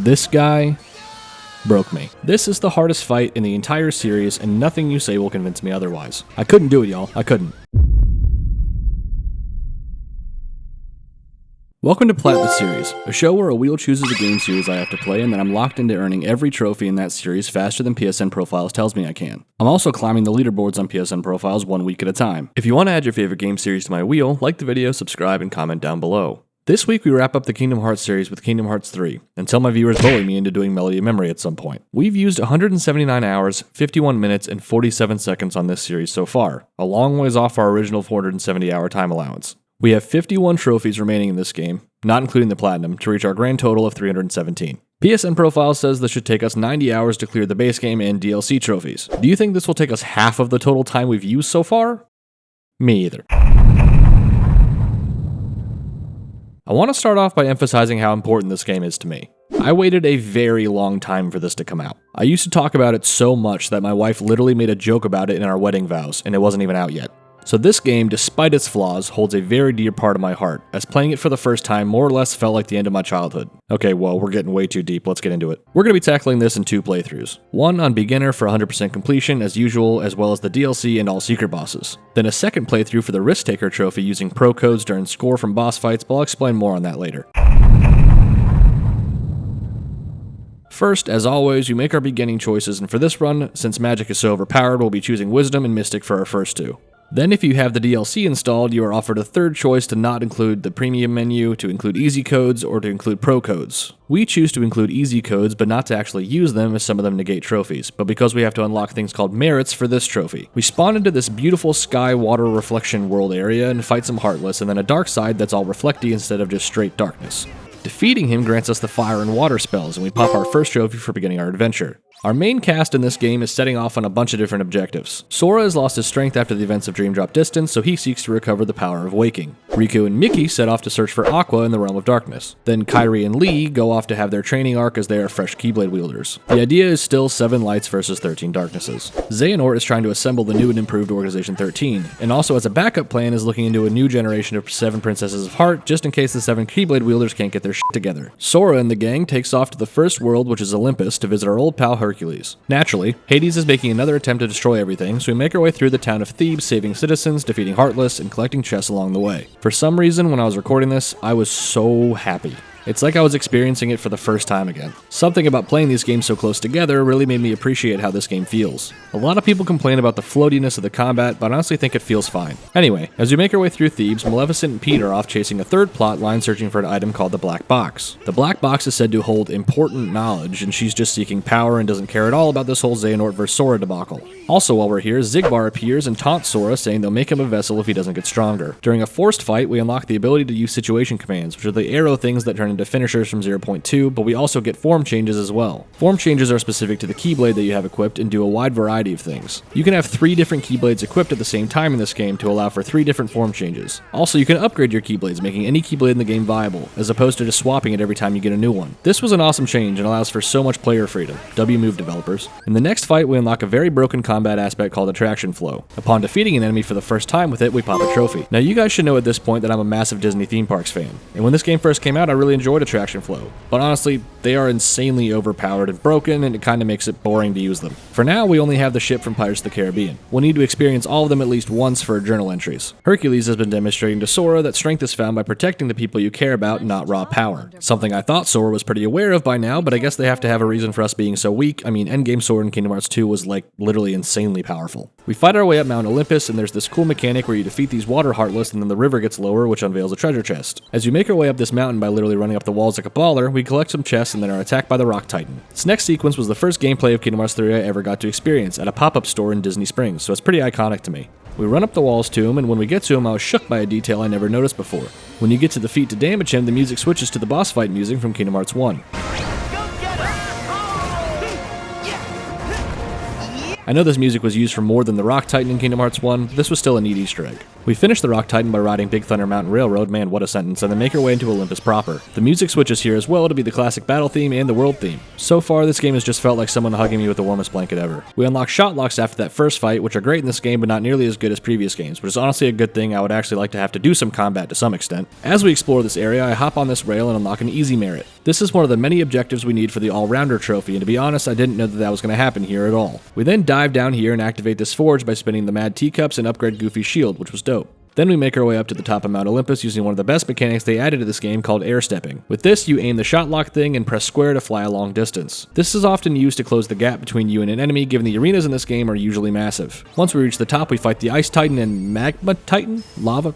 This guy broke me. This is the hardest fight in the entire series, and nothing you say will convince me otherwise. I couldn't do it, y'all. I couldn't. Welcome to Plat The Series, a show where a wheel chooses a game series I have to play and then I'm locked into earning every trophy in that series faster than PSNProfiles tells me I can. I'm also climbing the leaderboards on PSNProfiles 1 week at a time. If you want to add your favorite game series to my wheel, like the video, subscribe, and comment down below. This week we wrap up the Kingdom Hearts series with Kingdom Hearts 3, until my viewers bully me into doing Melody of Memory at some point. We've used 179 hours, 51 minutes, and 47 seconds on this series so far, a long ways off our original 470-hour time allowance. We have 51 trophies remaining in this game, not including the Platinum, to reach our grand total of 317. PSNProfiles says this should take us 90 hours to clear the base game and DLC trophies. Do you think this will take us half of the total time we've used so far? Me either. I want to start off by emphasizing how important this game is to me. I waited a very long time for this to come out. I used to talk about it so much that my wife literally made a joke about it in our wedding vows, and it wasn't even out yet. So this game, despite its flaws, holds a very dear part of my heart, as playing it for the first time more or less felt like the end of my childhood. Okay, well, we're getting way too deep, let's get into it. We're going to be tackling this in 2 playthroughs. One on beginner for 100% completion as usual, as well as the DLC and all secret bosses. Then a second playthrough for the Risk Taker trophy using pro codes to earn score from boss fights, but I'll explain more on that later. First, as always, we make our beginning choices, and for this run, since magic is so overpowered, we'll be choosing Wisdom and Mystic for our first 2. Then if you have the DLC installed, you are offered a third choice to not include the premium menu, to include easy codes, or to include pro codes. We choose to include easy codes, but not to actually use them, as some of them negate trophies, but because we have to unlock things called merits for this trophy. We spawn into this beautiful sky water reflection world area and fight some Heartless, and then a dark side that's all reflecty instead of just straight darkness. Defeating him grants us the fire and water spells, and we pop our first trophy for beginning our adventure. Our main cast in this game is setting off on a bunch of different objectives. Sora has lost his strength after the events of Dream Drop Distance, so he seeks to recover the power of waking. Riku and Mickey set off to search for Aqua in the Realm of Darkness. Then Kairi and Lee go off to have their training arc as they are fresh Keyblade wielders. The idea is still 7 lights versus 13 darknesses. Xehanort is trying to assemble the new and improved Organization 13, and also as a backup plan is looking into a new generation of 7 Princesses of Heart, just in case the 7 Keyblade wielders can't get their shit together. Sora and the gang takes off to the first world, which is Olympus, to visit our old pal Hercules. Naturally, Hades is making another attempt to destroy everything, so we make our way through the town of Thebes, saving citizens, defeating Heartless, and collecting chests along the way. For some reason, when I was recording this, I was so happy. It's like I was experiencing it for the first time again. Something about playing these games so close together really made me appreciate how this game feels. A lot of people complain about the floatiness of the combat, but I honestly think it feels fine. Anyway, as we make our way through Thebes, Maleficent and Pete are off chasing a third plot line searching for an item called the Black Box. The Black Box is said to hold important knowledge, and she's just seeking power and doesn't care at all about this whole Xehanort vs. Sora debacle. Also while we're here, Xigbar appears and taunts Sora, saying they'll make him a vessel if he doesn't get stronger. During a forced fight, we unlock the ability to use situation commands, which are the arrow things that turn into finishers from 0.2, but we also get form changes as well. Form changes are specific to the Keyblade that you have equipped and do a wide variety of things. You can have 3 different Keyblades equipped at the same time in this game to allow for 3 different form changes. Also, you can upgrade your Keyblades, making any Keyblade in the game viable, as opposed to just swapping it every time you get a new one. This was an awesome change and allows for so much player freedom. W-move developers. In the next fight, we unlock a very broken combat aspect called Attraction Flow. Upon defeating an enemy for the first time with it, we pop a trophy. Now you guys should know at this point that I'm a massive Disney theme parks fan, and when this game first came out, I really enjoyed Attraction Flow. But honestly, they are insanely overpowered and broken, and it kinda makes it boring to use them. For now, we only have the ship from Pirates of the Caribbean. We'll need to experience all of them at least once for journal entries. Hercules has been demonstrating to Sora that strength is found by protecting the people you care about, not raw power. Something I thought Sora was pretty aware of by now, but I guess they have to have a reason for us being so weak. I mean, endgame Sora in Kingdom Hearts 2 was like literally insanely powerful. We fight our way up Mount Olympus, and there's this cool mechanic where you defeat these water Heartless and then the river gets lower, which unveils a treasure chest. As you make our way up this mountain by literally running up the walls like a baller, we collect some chests and then are attacked by the Rock Titan. This next sequence was the first gameplay of Kingdom Hearts 3 I ever got to experience at a pop-up store in Disney Springs, so it's pretty iconic to me. We run up the walls to him, and when we get to him, I was shook by a detail I never noticed before. When you get to the feet to damage him, the music switches to the boss fight music from Kingdom Hearts 1. I know this music was used for more than the Rock Titan in Kingdom Hearts 1, but this was still a neat Easter egg. We finish the Rock Titan by riding Big Thunder Mountain Railroad, man what a sentence, and then make our way into Olympus proper. The music switches here as well to be the classic battle theme and the world theme. So far, this game has just felt like someone hugging me with the warmest blanket ever. We unlock shot locks after that first fight, which are great in this game but not nearly as good as previous games, which is honestly a good thing. I would actually like to have to do some combat to some extent. As we explore this area, I hop on this rail and unlock an easy merit. This is one of the many objectives we need for the All-Rounder trophy, and to be honest, I didn't know that was going to happen here at all. We then dive down here and activate this forge by spinning the Mad Teacups and upgrade Goofy's shield, which was dope. Then we make our way up to the top of Mount Olympus using one of the best mechanics they added to this game called air stepping. With this, you aim the shot lock thing and press square to fly a long distance. This is often used to close the gap between you and an enemy, given the arenas in this game are usually massive. Once we reach the top, we fight the Ice Titan and Magma Titan? Lava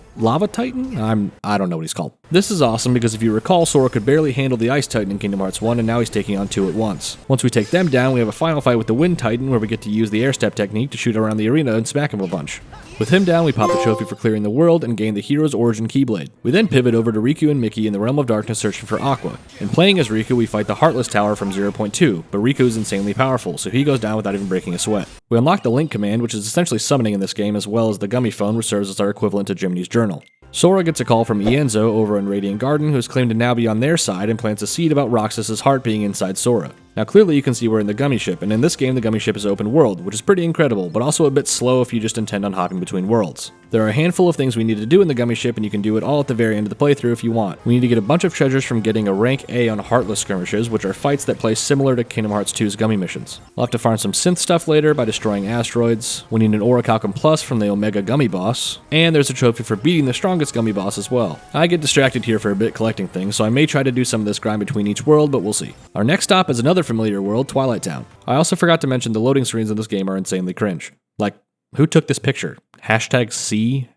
Titan? I don't know what he's called. This is awesome because if you recall, Sora could barely handle the Ice Titan in Kingdom Hearts 1, and now he's taking on two at once. Once we take them down, we have a final fight with the Wind Titan where we get to use the air step technique to shoot around the arena and smack him a bunch. With him down, we pop the trophy for clearing the world and gain the Hero's Origin Keyblade. We then pivot over to Riku and Mickey in the Realm of Darkness searching for Aqua. In playing as Riku, we fight the Heartless Tower from 0.2, but Riku is insanely powerful, so he goes down without even breaking a sweat. We unlock the Link command, which is essentially summoning in this game, as well as the Gummy Phone, which serves as our equivalent to Jiminy's Journal. Sora gets a call from Ienzo over in Radiant Garden, who has claimed to now be on their side and plants a seed about Roxas's heart being inside Sora. Now clearly you can see we're in the Gummy Ship, and in this game the Gummy Ship is open world, which is pretty incredible, but also a bit slow if you just intend on hopping between worlds. There are a handful of things we need to do in the Gummy Ship, and you can do it all at the very end of the playthrough if you want. We need to get a bunch of treasures from getting a rank A on Heartless skirmishes, which are fights that play similar to Kingdom Hearts 2's Gummy missions. We'll have to farm some synth stuff later by destroying asteroids. We need an Orichalcum Plus from the Omega Gummy Boss, and there's a trophy for beating the strongest Gummy Boss as well. I get distracted here for a bit collecting things, so I may try to do some of this grind between each world, but we'll see. Our next stop is another familiar world, Twilight Town. I also forgot to mention the loading screens in this game are insanely cringe. Like, who took this picture? #C?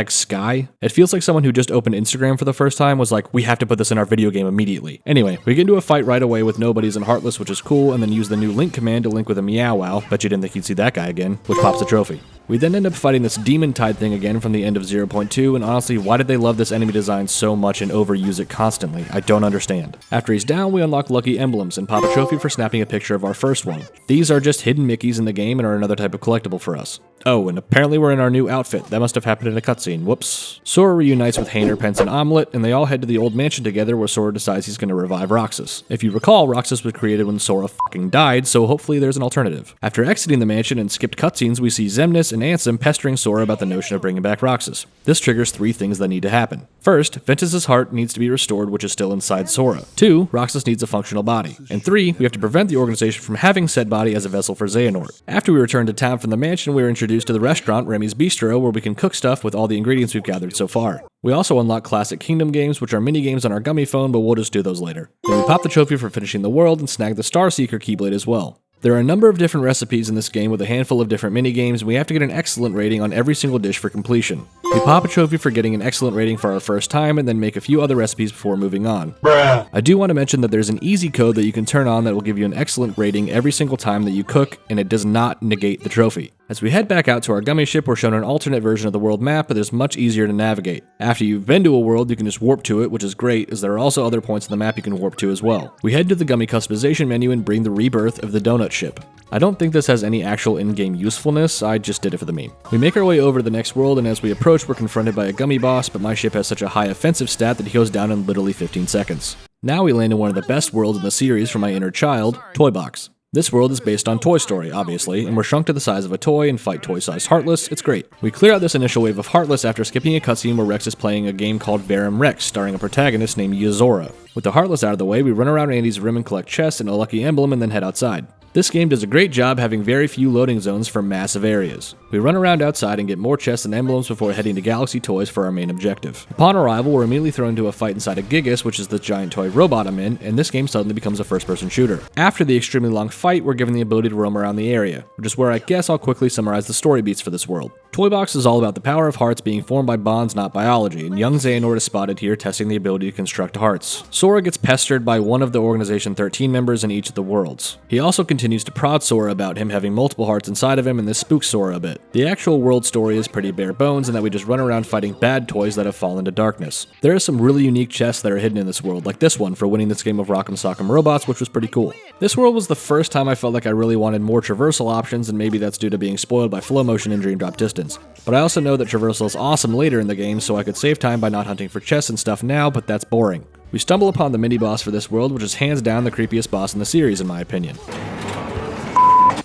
#Sky? It feels like someone who just opened Instagram for the first time was like, we have to put this in our video game immediately. Anyway, we get into a fight right away with nobodies and Heartless, which is cool, and then use the new Link command to link with a Meow Wow, bet you didn't think you'd see that guy again, which pops a trophy. We then end up fighting this Demon Tide thing again from the end of 0.2, and honestly, why did they love this enemy design so much and overuse it constantly? I don't understand. After he's down, we unlock lucky emblems and pop a trophy for snapping a picture of our first one. These are just hidden Mickeys in the game and are another type of collectible for us. Oh, and apparently we're in our new outfit. That must have happened in a cutscene. Whoops. Sora reunites with Hainer, Pence, and Omelette, and they all head to the old mansion together where Sora decides he's going to revive Roxas. If you recall, Roxas was created when Sora fucking died, so hopefully there's an alternative. After exiting the mansion and skipped cutscenes, we see Xemnas and Ansem pestering Sora about the notion of bringing back Roxas. This triggers three things that need to happen. First, Ventus's heart needs to be restored, which is still inside Sora. 2, Roxas needs a functional body. And 3, we have to prevent the organization from having said body as a vessel for Xehanort. After we return to town from the mansion, we are introduced to the restaurant, Remy's Bistro, where we can cook stuff with all the ingredients we've gathered so far. We also unlock classic Kingdom games, which are mini-games on our Gummy Phone, but we'll just do those later. Then we pop the trophy for finishing the world and snag the Star Seeker Keyblade as well. There are a number of different recipes in this game with a handful of different mini-games, and we have to get an excellent rating on every single dish for completion. We pop a trophy for getting an excellent rating for our first time, and then make a few other recipes before moving on. Bruh. I do want to mention that there's an easy code that you can turn on that will give you an excellent rating every single time that you cook, and it does not negate the trophy. As we head back out to our Gummy Ship, we're shown an alternate version of the world map, but it's much easier to navigate. After you've been to a world, you can just warp to it, which is great, as there are also other points on the map you can warp to as well. We head to the Gummy customization menu and bring the rebirth of the Donut Ship. I don't think this has any actual in-game usefulness, I just did it for the meme. We make our way over to the next world, and as we approach, we're confronted by a Gummy boss, but my ship has such a high offensive stat that he goes down in literally 15 seconds. Now we land in one of the best worlds in the series for my inner child, Toy Box. This world is based on Toy Story, obviously, and we're shrunk to the size of a toy and fight toy-sized Heartless. It's great. We clear out this initial wave of Heartless after skipping a cutscene where Rex is playing a game called Verum Rex, starring a protagonist named Yazora. With the Heartless out of the way, we run around Andy's room and collect chests and a lucky emblem and then head outside. This game does a great job having very few loading zones for massive areas. We run around outside and get more chests and emblems before heading to Galaxy Toys for our main objective. Upon arrival, we're immediately thrown into a fight inside of Gigas, which is the giant toy robot I'm in, and this game suddenly becomes a first-person shooter. After the extremely long fight, we're given the ability to roam around the area, which is where I guess I'll quickly summarize the story beats for this world. Toy Box is all about the power of hearts being formed by bonds, not biology, and young Xehanort is spotted here testing the ability to construct hearts. Sora gets pestered by one of the Organization 13 members in each of the worlds. He also continues to prod Sora about him having multiple hearts inside of him, and this spooks Sora a bit. The actual world story is pretty bare bones in that we just run around fighting bad toys that have fallen to darkness. There are some really unique chests that are hidden in this world, like this one for winning this game of Rock'em Sock'em Robots, which was pretty cool. This world was the first time I felt like I really wanted more traversal options, and maybe that's due to being spoiled by flow motion and Dream Drop Distance. But I also know that traversal is awesome later in the game, so I could save time by not hunting for chests and stuff now, but that's boring. We stumble upon the mini-boss for this world, which is hands down the creepiest boss in the series in my opinion.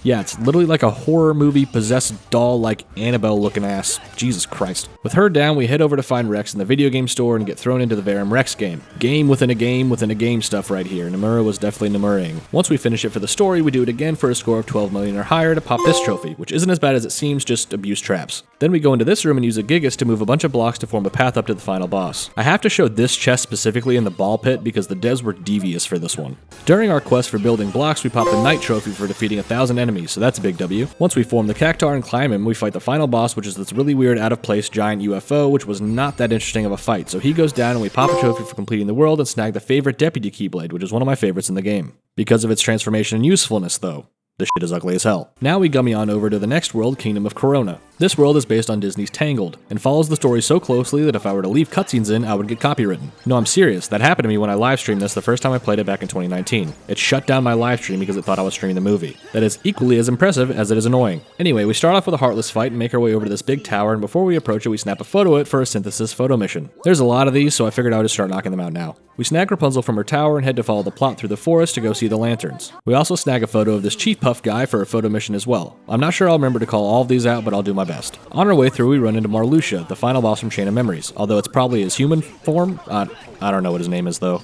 Yeah, it's literally like a horror movie possessed doll like Annabelle looking ass. Jesus Christ. With her down, we head over to find Rex in the video game store and get thrown into the Verum Rex game. Game within a game within a game stuff right here. Nomura was definitely Nomuraing. Once we finish it for the story, we do it again for a score of 12 million or higher to pop this trophy, which isn't as bad as it seems, just abuse traps. Then we go into this room and use a Gigas to move a bunch of blocks to form a path up to the final boss. I have to show this chest specifically in the ball pit because the devs were devious for this one. During our quest for building blocks, we pop the Knight trophy for defeating 1,000 enemies, so that's a big W. Once we form the Cactar and climb him, we fight the final boss, which is this really weird out-of-place giant UFO, which was not that interesting of a fight, so he goes down and we pop a trophy for completing the world and snag the favorite Deputy Keyblade, which is one of my favorites in the game. Because of its transformation and usefulness, though. This shit is ugly as hell. Now we gummy on over to the next world, Kingdom of Corona. This world is based on Disney's Tangled, and follows the story so closely that if I were to leave cutscenes in, I would get copywritten. No, I'm serious, that happened to me when I live streamed this the first time I played it back in 2019. It shut down my live stream because it thought I was streaming the movie. That is equally as impressive as it is annoying. Anyway, we start off with a Heartless fight and make our way over to this big tower, and before we approach it, we snap a photo of it for a synthesis photo mission. There's a lot of these, so I figured I would just start knocking them out now. We snag Rapunzel from her tower and head to follow the plot through the forest to go see the lanterns. We also snag a photo of this Chief Puff guy for a photo mission as well. I'm not sure I'll remember to call all of these out, but I'll do my best. On our way through, we run into Marluxia, the final boss from Chain of Memories, although it's probably his human form. I don't know what his name is though.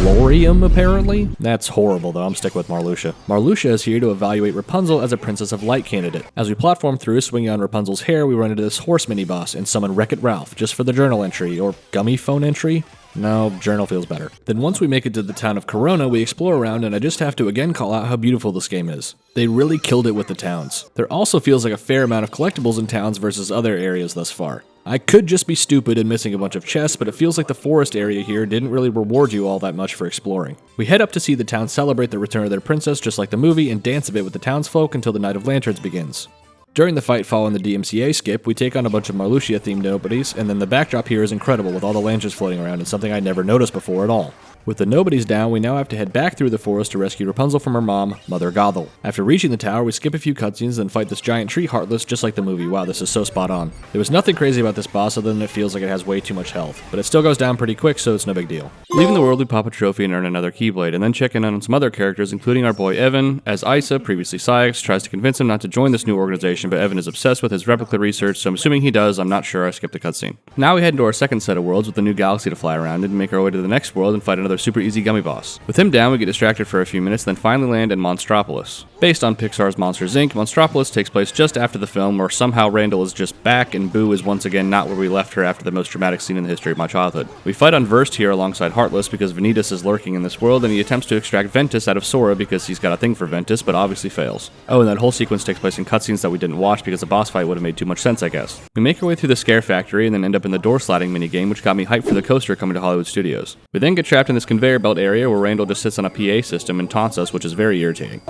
Lorium, apparently? That's horrible though, I'm sticking with Marluxia. Marluxia is here to evaluate Rapunzel as a Princess of Light candidate. As we platform through, swinging on Rapunzel's hair, we run into this horse mini-boss and summon Wreck-It Ralph, just for the journal entry, or gummy phone entry? No, journal feels better. Then once we make it to the town of Corona, we explore around and I just have to again call out how beautiful this game is. They really killed it with the towns. There also feels like a fair amount of collectibles in towns versus other areas thus far. I could just be stupid and missing a bunch of chests, but it feels like the forest area here didn't really reward you all that much for exploring. We head up to see the town celebrate the return of their princess just like the movie and dance a bit with the townsfolk until the Night of Lanterns begins. During the fight following the DMCA skip, we take on a bunch of Marluxia-themed nobodies, and then the backdrop here is incredible with all the lanterns floating around and something I'd never noticed before at all. With the nobodies down, we now have to head back through the forest to rescue Rapunzel from her mom, Mother Gothel. After reaching the tower, we skip a few cutscenes and fight this giant tree Heartless just like the movie. Wow, this is so spot on. There was nothing crazy about this boss other than it feels like it has way too much health, but it still goes down pretty quick, so it's no big deal. Leaving the world, we pop a trophy and earn another Keyblade, and then check in on some other characters, including our boy Evan, as Isa, previously Syx, tries to convince him not to join this new organization, but Evan is obsessed with his replica research, so I'm assuming he does. I'm not sure, I skipped a cutscene. Now we head into our second set of worlds with a new galaxy to fly around and make our way to the next world and fight another super easy gummy boss. With him down, we get distracted for a few minutes, then finally land in Monstropolis. Based on Pixar's Monsters Inc., Monstropolis takes place just after the film, where somehow Randall is just back and Boo is once again not where we left her after the most dramatic scene in the history of my childhood. We fight on Verst here alongside Heartless because Vanitas is lurking in this world and he attempts to extract Ventus out of Sora because he's got a thing for Ventus, but obviously fails. Oh, and that whole sequence takes place in cutscenes that we didn't watch because the boss fight would have made too much sense, I guess. We make our way through the Scare Factory and then end up in the door sliding minigame, which got me hyped for the coaster coming to Hollywood Studios. We then get trapped in this conveyor belt area where Randall just sits on a PA system and taunts us, which is very irritating.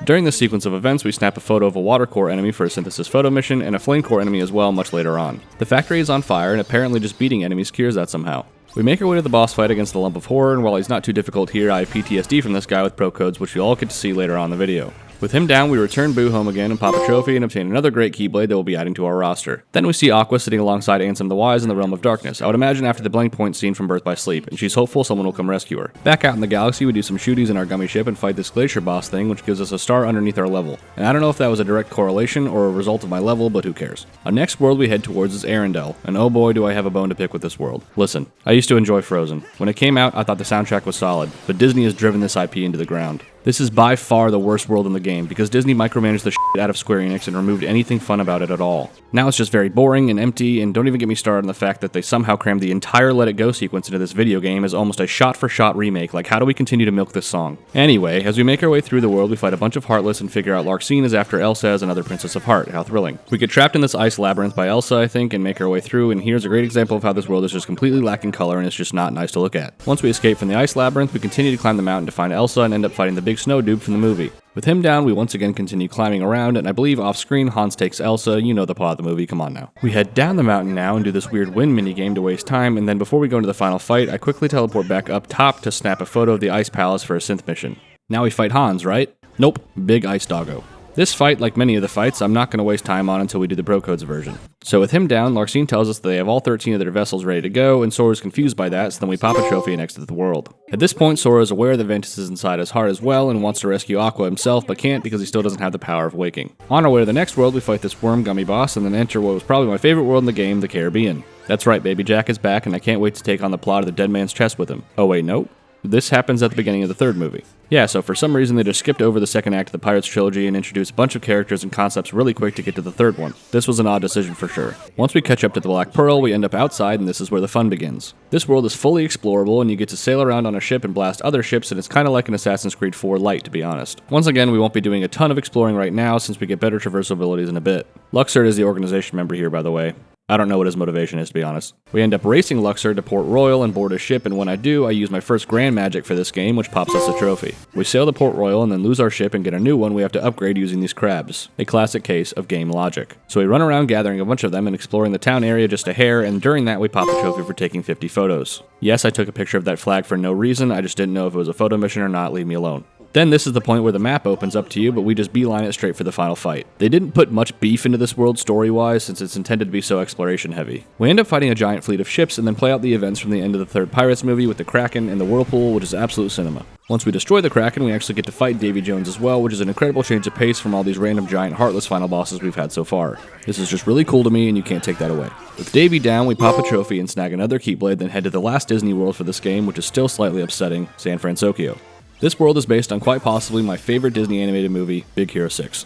During this sequence of events, we snap a photo of a water core enemy for a synthesis photo mission, and a flame core enemy as well much later on. The factory is on fire, and apparently just beating enemies cures that somehow. We make our way to the boss fight against the Lump of Horror, and while he's not too difficult here, I have PTSD from this guy with pro codes, which you'll all get to see later on in the video. With him down, we return Boo home again and pop a trophy and obtain another great Keyblade that we'll be adding to our roster. Then we see Aqua sitting alongside Ansem the Wise in the Realm of Darkness, I would imagine after the blank point scene from Birth by Sleep, and she's hopeful someone will come rescue her. Back out in the galaxy, we do some shooties in our gummy ship and fight this glacier boss thing, which gives us a star underneath our level. And I don't know if that was a direct correlation or a result of my level, but who cares. Our next world we head towards is Arendelle, and oh boy do I have a bone to pick with this world. Listen, I used to enjoy Frozen. When it came out, I thought the soundtrack was solid, but Disney has driven this IP into the ground. This is by far the worst world in the game, because Disney micromanaged the shit out of Square Enix and removed anything fun about it at all. Now it's just very boring and empty, and don't even get me started on the fact that they somehow crammed the entire Let It Go sequence into this video game as almost a shot-for-shot remake. Like, how do we continue to milk this song? Anyway, as we make our way through the world, we fight a bunch of Heartless and figure out Larxene is after Elsa as another Princess of Heart. How thrilling. We get trapped in this ice labyrinth by Elsa, I think, and make our way through, and here's a great example of how this world is just completely lacking color and it's just not nice to look at. Once we escape from the ice labyrinth, we continue to climb the mountain to find Elsa and end up fighting the big big snow dude from the movie. With him down, we once again continue climbing around, and I believe off-screen Hans takes Elsa. You know the plot of the movie, come on now. We head down the mountain now and do this weird wind minigame to waste time, and then before we go into the final fight, I quickly teleport back up top to snap a photo of the Ice Palace for a synth mission. Now we fight Hans, right? Nope, big ice doggo. This fight, like many of the fights, I'm not going to waste time on until we do the Bro Codes version. So with him down, Larxene tells us that they have all 13 of their vessels ready to go, and Sora's confused by that, so then we pop a trophy and exit the world. At this point, Sora is aware that Ventus is inside his heart as well, and wants to rescue Aqua himself, but can't because he still doesn't have the power of waking. On our way to the next world, we fight this worm gummy boss, and then enter what was probably my favorite world in the game, the Caribbean. That's right, Baby Jack is back, and I can't wait to take on the plot of the Dead Man's Chest with him. Oh wait, no? This happens at the beginning of the third movie. Yeah, so for some reason they just skipped over the second act of the Pirates trilogy and introduced a bunch of characters and concepts really quick to get to the third one. This was an odd decision for sure. Once we catch up to the Black Pearl, we end up outside and this is where the fun begins. This world is fully explorable and you get to sail around on a ship and blast other ships, and it's kind of like an Assassin's Creed 4 Lite, to be honest. Once again, we won't be doing a ton of exploring right now since we get better traversal abilities in a bit. Luxord is the organization member here, by the way. I don't know what his motivation is, to be honest. We end up racing Luxord to Port Royal and board a ship, and when I do, I use my first grand magic for this game, which pops us a trophy. We sail to Port Royal and then lose our ship and get a new one we have to upgrade using these crabs. A classic case of game logic. So we run around gathering a bunch of them and exploring the town area just a hair, and during that we pop a trophy for taking 50 photos. Yes, I took a picture of that flag for no reason, I just didn't know if it was a photo mission or not, leave me alone. Then this is the point where the map opens up to you, but we just beeline it straight for the final fight. They didn't put much beef into this world story-wise since it's intended to be so exploration-heavy. We end up fighting a giant fleet of ships and then play out the events from the end of the third Pirates movie with the Kraken and the Whirlpool, which is absolute cinema. Once we destroy the Kraken, we actually get to fight Davy Jones as well, which is an incredible change of pace from all these random giant heartless final bosses we've had so far. This is just really cool to me and you can't take that away. With Davy down, we pop a trophy and snag another Keyblade, then head to the last Disney world for this game, which is still slightly upsetting, San Francisco. This world is based on quite possibly my favorite Disney animated movie, Big Hero 6.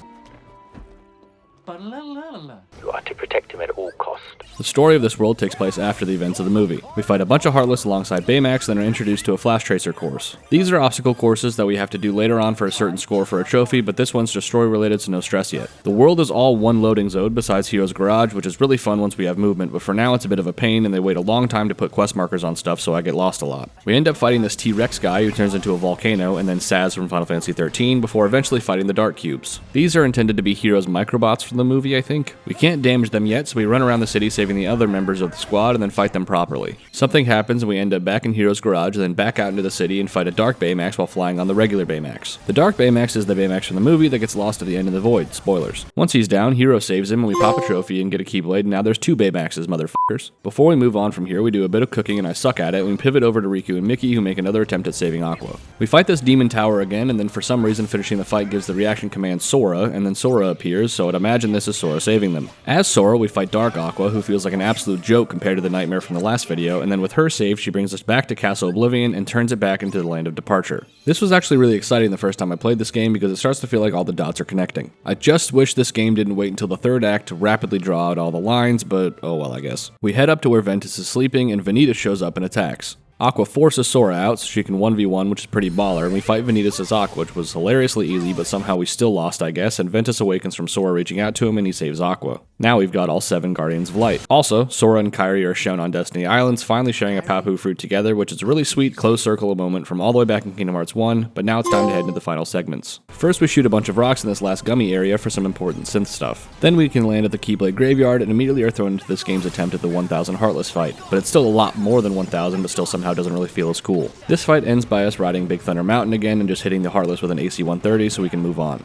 You are to protect him at all costs. The story of this world takes place after the events of the movie. We fight a bunch of Heartless alongside Baymax, then are introduced to a Flash Tracer course. These are obstacle courses that we have to do later on for a certain score for a trophy, but this one's just story related, so no stress yet. The world is all one loading zone besides Hero's Garage, which is really fun once we have movement, but for now it's a bit of a pain and they wait a long time to put quest markers on stuff, so I get lost a lot. We end up fighting this T-Rex guy who turns into a volcano, and then Saz from Final Fantasy XIII before eventually fighting the Dark Cubes. These are intended to be Hero's microbots from the movie, I think. We can't damage them yet, so we run around the city saving the other members of the squad and then fight them properly. Something happens and we end up back in Hero's Garage and then back out into the city and fight a Dark Baymax while flying on the regular Baymax. The Dark Baymax is the Baymax from the movie that gets lost at the end of the void. Spoilers. Once he's down, Hero saves him and we pop a trophy and get a Keyblade, and now there's two Baymaxes, motherfuckers. Before we move on from here, we do a bit of cooking and I suck at it, and we pivot over to Riku and Mickey who make another attempt at saving Aqua. We fight this demon tower again, and then for some reason finishing the fight gives the reaction command Sora, and then Sora appears, so I'd imagine this is Sora saving them. As Sora, we fight Dark Aqua, who feels like an absolute joke compared to the nightmare from the last video, and then with her save, she brings us back to Castle Oblivion and turns it back into the land of departure. This was actually really exciting the first time I played this game because it starts to feel like all the dots are connecting. I just wish this game didn't wait until the third act to rapidly draw out all the lines, but oh well, I guess. We head up to where Ventus is sleeping and Vanitas shows up and attacks. Aqua forces Sora out so she can 1v1, which is pretty baller, and we fight Vanitas as Aqua, which was hilariously easy, but somehow we still lost, I guess, and Ventus awakens from Sora reaching out to him and he saves Aqua. Now we've got all 7 Guardians of Light. Also, Sora and Kairi are shown on Destiny Islands, finally sharing a Papu fruit together, which is a really sweet close circle moment from all the way back in Kingdom Hearts 1, but now it's time to head into the final segments. First, we shoot a bunch of rocks in this last gummy area for some important synth stuff. Then we can land at the Keyblade Graveyard and immediately are thrown into this game's attempt at the 1000 Heartless fight, but it's still a lot more than 1000, but still somehow doesn't really feel as cool. This fight ends by us riding Big Thunder Mountain again and just hitting the Heartless with an AC 130 so we can move on.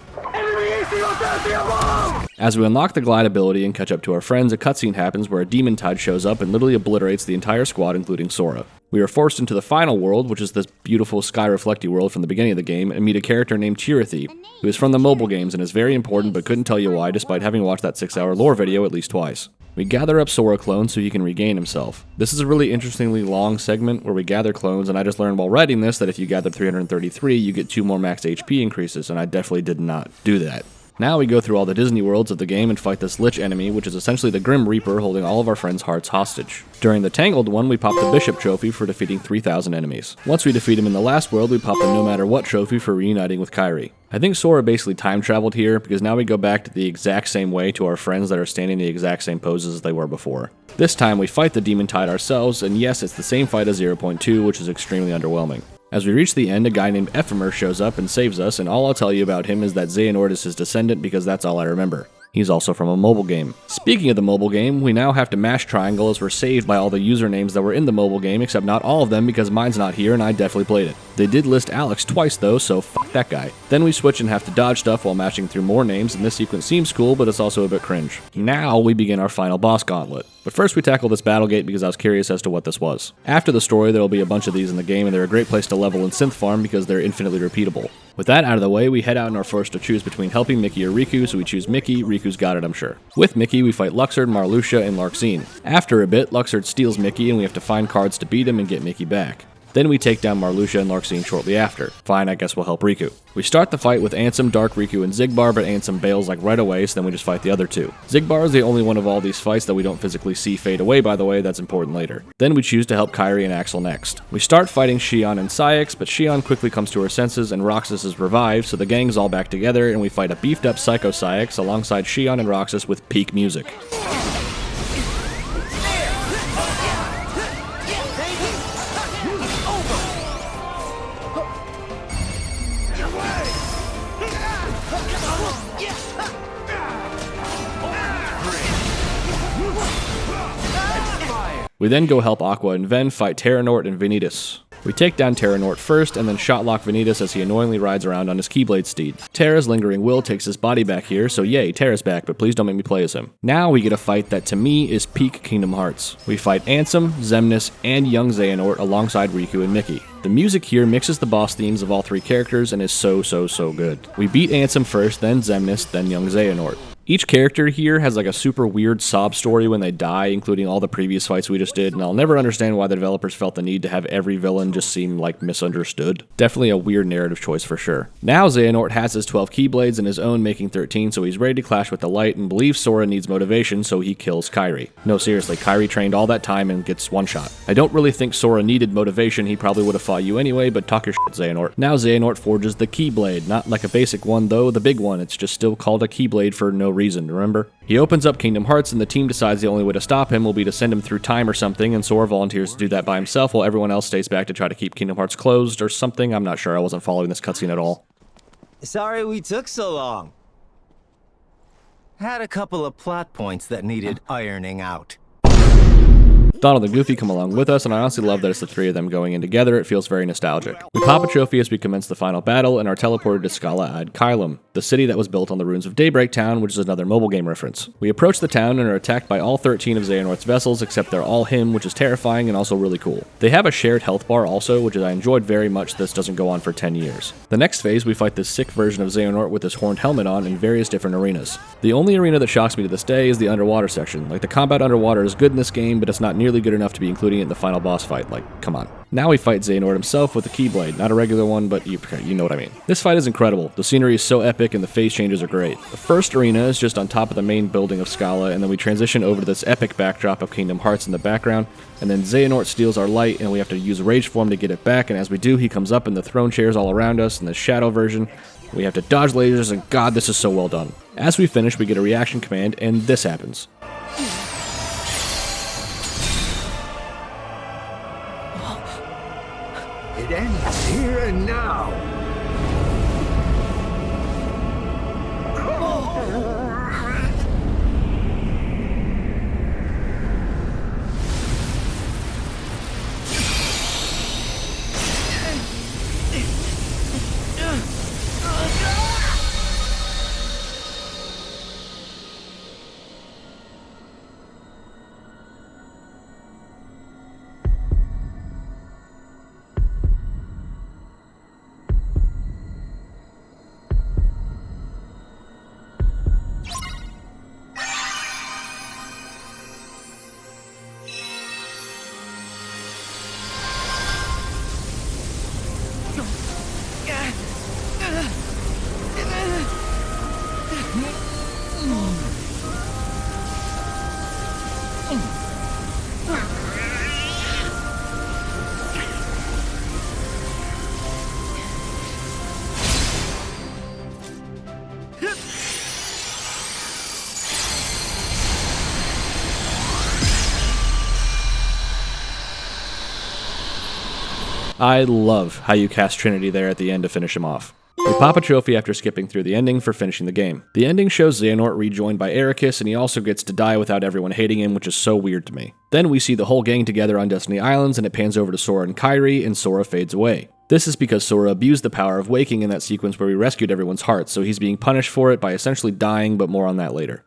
As we unlock the glide ability and catch up to our friends, a cutscene happens where a demon tide shows up and literally obliterates the entire squad, including Sora. We are forced into the final world, which is this beautiful sky reflecty world from the beginning of the game, and meet a character named Chirithy, who is from the mobile games and is very important but couldn't tell you why despite having watched that 6-hour lore video at least twice. We gather up Sora clones so he can regain himself. This is a really interestingly long segment where we gather clones, and I just learned while writing this that if you gather 333, you get 2 more max HP increases, and I definitely did not do that. Now we go through all the Disney worlds of the game and fight this Lich enemy, which is essentially the Grim Reaper holding all of our friends' hearts hostage. During the Tangled one, we pop the Bishop trophy for defeating 3,000 enemies. Once we defeat him in the last world, we pop the No Matter What trophy for reuniting with Kairi. I think Sora basically time traveled here, because now we go back to the exact same way to our friends that are standing the exact same poses as they were before. This time we fight the Demon Tide ourselves, and yes, it's the same fight as 0.2, which is extremely underwhelming. As we reach the end, a guy named Ephemer shows up and saves us, and all I'll tell you about him is that Xehanort is his descendant because that's all I remember. He's also from a mobile game. Speaking of the mobile game, we now have to mash triangle as we're saved by all the usernames that were in the mobile game, except not all of them because mine's not here and I definitely played it. They did list Alex twice though, so fuck that guy. Then we switch and have to dodge stuff while mashing through more names, and this sequence seems cool, but it's also a bit cringe. Now we begin our final boss gauntlet. But first we tackle this battle gate because I was curious as to what this was. After the story, there will be a bunch of these in the game, and they're a great place to level and synth farm because they're infinitely repeatable. With that out of the way, we head out and are forced to choose between helping Mickey or Riku, so we choose Mickey. Riku's got it, I'm sure. With Mickey, we fight Luxord, Marluxia, and Larxene. After a bit, Luxord steals Mickey, and we have to find cards to beat him and get Mickey back. Then we take down Marluxia and Larxene shortly after. Fine, I guess we'll help Riku. We start the fight with Ansem, Dark Riku, and Xigbar, but Ansem bails like right away, so then we just fight the other two. Xigbar is the only one of all these fights that we don't physically see fade away, by the way, that's important later. Then we choose to help Kairi and Axel next. We start fighting Xion and Syx, but Xion quickly comes to her senses and Roxas is revived, so the gang's all back together, and we fight a beefed up Psycho Syx alongside Xion and Roxas with peak music. We then go help Aqua and Ven fight Terranort and Vanitas. We take down Terranort first, and then shotlock Vanitas as he annoyingly rides around on his Keyblade steed. Terra's lingering will takes his body back here, so yay, Terra's back, but please don't make me play as him. Now we get a fight that to me is peak Kingdom Hearts. We fight Ansem, Xemnas, and young Xehanort alongside Riku and Mickey. The music here mixes the boss themes of all three characters and is so good. We beat Ansem first, then Xemnas, then young Xehanort. Each character here has like a super weird sob story when they die, including all the previous fights we just did, and I'll never understand why the developers felt the need to have every villain just seem like misunderstood. Definitely a weird narrative choice for sure. Now Xehanort has his 12 Keyblades and his own, making 13, so he's ready to clash with the light and believes Sora needs motivation, so he kills Kairi. No, seriously, Kairi trained all that time and gets one shot. I don't really think Sora needed motivation, he probably would have fought you anyway, but talk your shit, Xehanort. Now Xehanort forges the Keyblade, not like a basic one though, the big one, it's just still called a Keyblade for no reason, remember? He opens up Kingdom Hearts and the team decides the only way to stop him will be to send him through time or something, and Sora volunteers to do that by himself while everyone else stays back to try to keep Kingdom Hearts closed or something. I'm not sure, I wasn't following this cutscene at all. Sorry we took so long. Had a couple of plot points that needed ironing out. Donald and Goofy come along with us, and I honestly love that it's the three of them going in together. It feels very nostalgic. We pop a trophy as we commence the final battle and are teleported to Scala ad Kylum, the city that was built on the ruins of Daybreak Town, which is another mobile game reference. We approach the town and are attacked by all 13 of Xehanort's vessels, except they're all him, which is terrifying and also really cool. They have a shared health bar also, which I enjoyed very much. This doesn't go on for 10 years. The next phase, we fight this sick version of Xehanort with his horned helmet on in various different arenas. The only arena that shocks me to this day is the underwater section. Like, the combat underwater is good in this game, but it's not nearly good enough to be including it in the final boss fight. Like, come on. Now we fight Xehanort himself with a Keyblade, not a regular one, but you know what I mean. This fight is incredible. The scenery is so epic and the phase changes are great. The first arena is just on top of the main building of Scala, and then we transition over to this epic backdrop of Kingdom Hearts in the background, and then Xehanort steals our light and we have to use Rage Form to get it back, and as we do, he comes up in the throne chairs all around us in the shadow version. We have to dodge lasers, and god, this is so well done. As we finish, we get a reaction command, and this happens. It ends here and now. I love how you cast Trinity there at the end to finish him off. We pop a trophy after skipping through the ending for finishing the game. The ending shows Xehanort rejoined by Ericus, and he also gets to die without everyone hating him, which is so weird to me. Then we see the whole gang together on Destiny Islands, and it pans over to Sora and Kairi, and Sora fades away. This is because Sora abused the power of waking in that sequence where we rescued everyone's hearts, so he's being punished for it by essentially dying, but more on that later.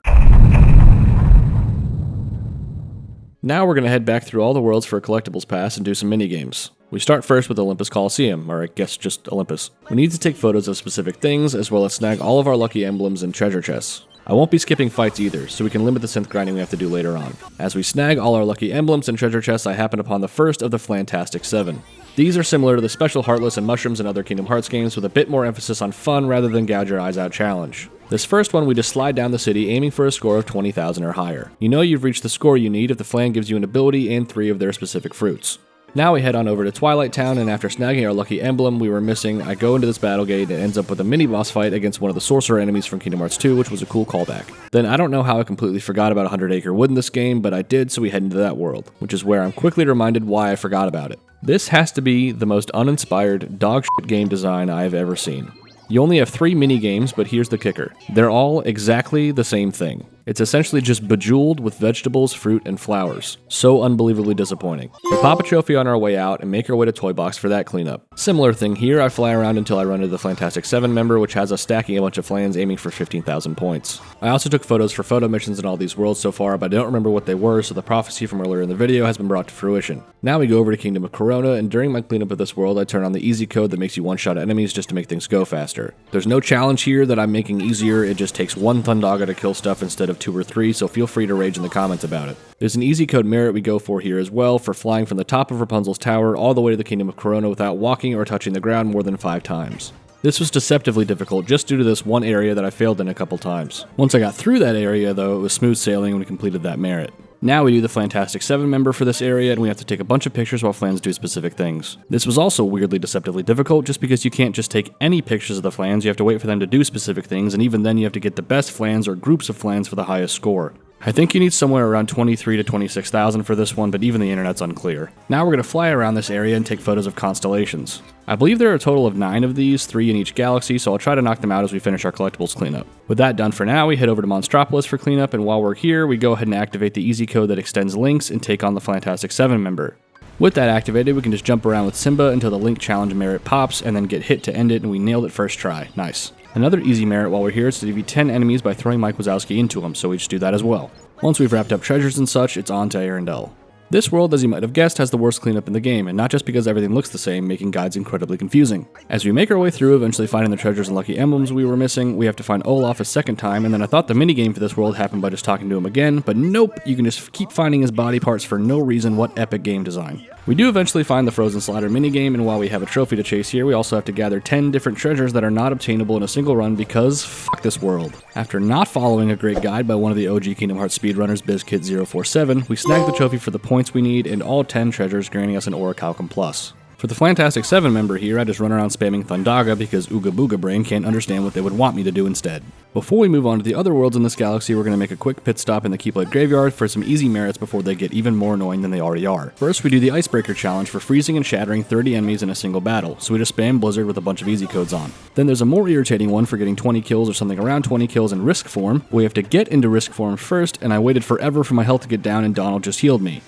Now we're going to head back through all the worlds for a collectibles pass and do some minigames. We start first with Olympus Coliseum, or I guess just Olympus. We need to take photos of specific things, as well as snag all of our lucky emblems and treasure chests. I won't be skipping fights either, so we can limit the synth grinding we have to do later on. As we snag all our lucky emblems and treasure chests, I happen upon the first of the Flantastic 7. These are similar to the Special Heartless and Mushrooms and other Kingdom Hearts games, with a bit more emphasis on fun rather than gouge your eyes out challenge. This first one, we just slide down the city aiming for a score of 20,000 or higher. You know you've reached the score you need if the Flan gives you an ability and 3 of their specific fruits. Now we head on over to Twilight Town, and after snagging our lucky emblem we were missing, I go into this battle gate and it ends up with a mini-boss fight against one of the sorcerer enemies from Kingdom Hearts 2, which was a cool callback. Then I don't know how I completely forgot about 100 Acre Wood in this game, but I did, so we head into that world, which is where I'm quickly reminded why I forgot about it. This has to be the most uninspired dogshit game design I have ever seen. You only have 3 mini-games, but here's the kicker. They're all exactly the same thing. It's essentially just bejeweled with vegetables, fruit, and flowers. So unbelievably disappointing. We pop a trophy on our way out and make our way to Toy Box for that cleanup. Similar thing here, I fly around until I run into the Flantastic 7 member, which has us stacking a bunch of flans aiming for 15,000 points. I also took photos for photo missions in all these worlds so far, but I don't remember what they were, so the prophecy from earlier in the video has been brought to fruition. Now we go over to Kingdom of Corona, and during my cleanup of this world, I turn on the easy code that makes you one-shot enemies just to make things go faster. There's no challenge here that I'm making easier, it just takes 1 Thundaga to kill stuff instead of 2 or 3, so feel free to rage in the comments about it. There's an easy code merit we go for here as well, for flying from the top of Rapunzel's tower all the way to the Kingdom of Corona without walking or touching the ground more than 5 times. This was deceptively difficult just due to this one area that I failed in a couple times. Once I got through that area though, it was smooth sailing when we completed that merit. Now we do the Flantastic 7 member for this area, and we have to take a bunch of pictures while flans do specific things. This was also weirdly deceptively difficult just because you can't just take any pictures of the flans, you have to wait for them to do specific things, and even then you have to get the best flans or groups of flans for the highest score. I think you need somewhere around 23 to 26,000 for this one, but even the internet's unclear. Now we're going to fly around this area and take photos of constellations. I believe there are a total of 9 of these, 3 in each galaxy, so I'll try to knock them out as we finish our collectibles cleanup. With that done for now, we head over to Monstropolis for cleanup, and while we're here, we go ahead and activate the easy code that extends links and take on the Flantastic 7 member. With that activated, we can just jump around with Simba until the link challenge merit pops, and then get hit to end it, and we nailed it first try. Nice. Another easy merit while we're here is to defeat 10 enemies by throwing Mike Wazowski into them, so we just do that as well. Once we've wrapped up treasures and such, it's on to Arendelle. This world, as you might have guessed, has the worst cleanup in the game, and not just because everything looks the same, making guides incredibly confusing. As we make our way through, eventually finding the treasures and lucky emblems we were missing, we have to find Olaf a second time, and then I thought the minigame for this world happened by just talking to him again, but nope, you can just keep finding his body parts for no reason. What epic game design. We do eventually find the Frozen Slider minigame, and while we have a trophy to chase here, we also have to gather 10 different treasures that are not obtainable in a single run because fuck this world. After not following a great guide by one of the OG Kingdom Hearts speedrunners, BizKit047, we snag the trophy for the points we need and all 10 treasures, granting us an Orichalcum Plus. For the Flantastic 7 member here, I just run around spamming Thundaga because Ooga Booga Brain can't understand what they would want me to do instead. Before we move on to the other worlds in this galaxy, we're going to make a quick pit stop in the Keyblade Graveyard for some easy merits before they get even more annoying than they already are. First, we do the Icebreaker Challenge for freezing and shattering 30 enemies in a single battle, so we just spam Blizzard with a bunch of easy codes on. Then there's a more irritating one for getting 20 kills or something around 20 kills in Risk form. We have to get into Risk form first, and I waited forever for my health to get down and Donald just healed me.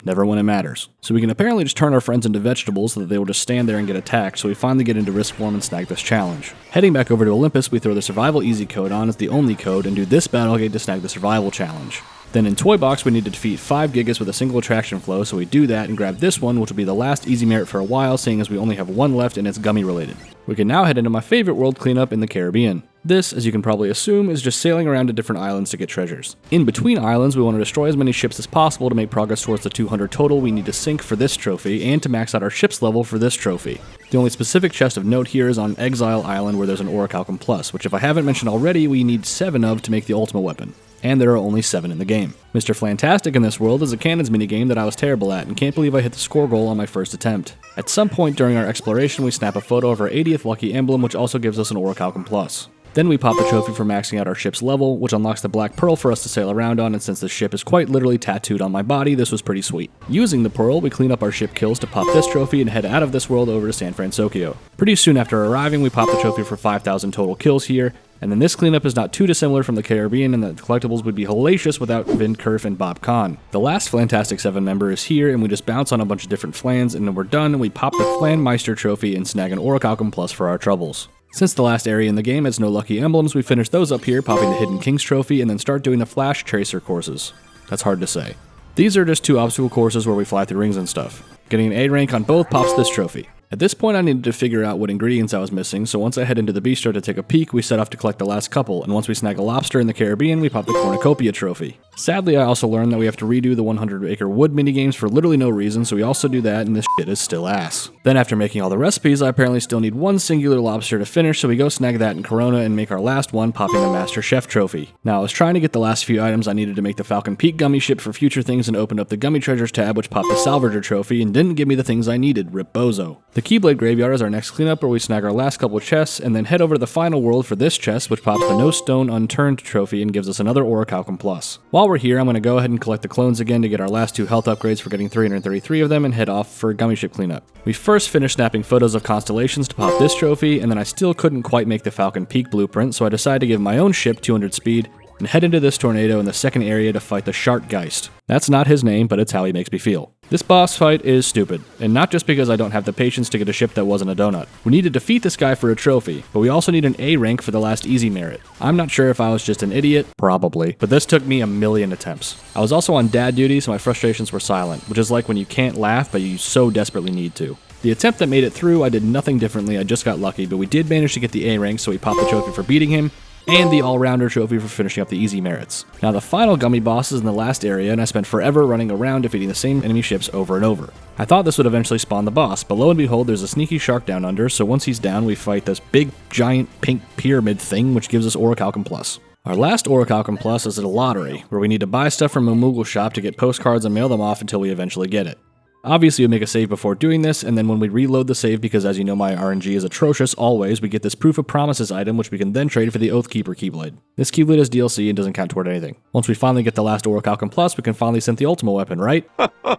Never when it matters. So we can apparently just turn our friends into vegetables so that they will just stand there and get attacked, so we finally get into Risk form and snag this challenge. Heading back over to Olympus, we throw the Survival Easy code on as the only code and do this battle gate to snag the Survival Challenge. Then in Toy Box, we need to defeat 5 Gigas with a single attraction flow, so we do that and grab this one, which will be the last easy merit for a while, seeing as we only have 1 left and it's gummy related. We can now head into my favorite world cleanup in the Caribbean. This, as you can probably assume, is just sailing around to different islands to get treasures. In between islands, we want to destroy as many ships as possible to make progress towards the 200 total we need to sink for this trophy, and to max out our ship's level for this trophy. The only specific chest of note here is on Exile Island, where there's an Orichalcum Plus, which if I haven't mentioned already, we need 7 of to make the ultimate weapon. And there are only 7 in the game. Mr. Flantastic in this world is a cannons minigame that I was terrible at, and can't believe I hit the score goal on my first attempt. At some point during our exploration, we snap a photo of our 80th lucky emblem, which also gives us an Orichalcum Plus. Then we pop the trophy for maxing out our ship's level, which unlocks the black pearl for us to sail around on, and since the ship is quite literally tattooed on my body, this was pretty sweet. Using the pearl, we clean up our ship kills to pop this trophy and head out of this world over to San Francisco. Pretty soon after arriving, we pop the trophy for 5,000 total kills here, and then this cleanup is not too dissimilar from the Caribbean, and the collectibles would be hellacious without Vin Kerf and Bob Kahn. The last Fantastic 7 member is here, and we just bounce on a bunch of different flans, and then we're done, and we pop the Flanmeister trophy and snag an Orichalcum Plus for our troubles. Since the last area in the game has no lucky emblems, we finish those up here, popping the Hidden Kings trophy, and then start doing the Flash Tracer courses. That's hard to say. These are just 2 obstacle courses where we fly through rings and stuff. Getting an A rank on both pops this trophy. At this point I needed to figure out what ingredients I was missing, so once I head into the bistro to take a peek, we set off to collect the last couple, and once we snag a lobster in the Caribbean, we pop the Cornucopia trophy. Sadly, I also learned that we have to redo the 100-acre wood minigames for literally no reason, so we also do that, and this shit is still ass. Then after making all the recipes, I apparently still need 1 singular lobster to finish, so we go snag that in Corona and make our last one, popping the Master Chef trophy. Now, I was trying to get the last few items I needed to make the Falcon Peak gummy ship for future things and opened up the Gummy Treasures tab, which popped the Salvager trophy and didn't give me the things I needed, rip bozo. The Keyblade Graveyard is our next cleanup, where we snag our last couple chests, and then head over to the final world for this chest, which pops the No Stone Unturned trophy and gives us another Orichalcum Plus. While we're here, I'm going to go ahead and collect the clones again to get our last 2 health upgrades for getting 333 of them and head off for gummy ship cleanup. We first finished snapping photos of constellations to pop this trophy, and then I still couldn't quite make the Falcon Peak blueprint, so I decided to give my own ship 200 speed and head into this tornado in the second area to fight the Sharkgeist. That's not his name, but it's how he makes me feel. This boss fight is stupid, and not just because I don't have the patience to get a ship that wasn't a donut. We need to defeat this guy for a trophy, but we also need an A rank for the last easy merit. I'm not sure if I was just an idiot, probably, but this took me a million attempts. I was also on dad duty, so my frustrations were silent, which is like when you can't laugh, but you so desperately need to. The attempt that made it through, I did nothing differently, I just got lucky, but we did manage to get the A rank, so we popped the trophy for beating him, and the all-rounder trophy for finishing up the easy merits. Now the final gummy boss is in the last area, and I spent forever running around defeating the same enemy ships over and over. I thought this would eventually spawn the boss, but lo and behold there's a sneaky shark down under, so once he's down we fight this big giant pink pyramid thing which gives us Orichalcum Plus. Our last Orichalcum Plus is at a lottery, where we need to buy stuff from a Moogle shop to get postcards and mail them off until we eventually get it. Obviously, we make a save before doing this, and then when we reload the save, because as you know my RNG is atrocious always, we get this Proof of Promises item, which we can then trade for the Oathkeeper Keyblade. This Keyblade is DLC and doesn't count toward anything. Once we finally get the last Orichalcum Plus, we can finally synth the Ultima weapon, right?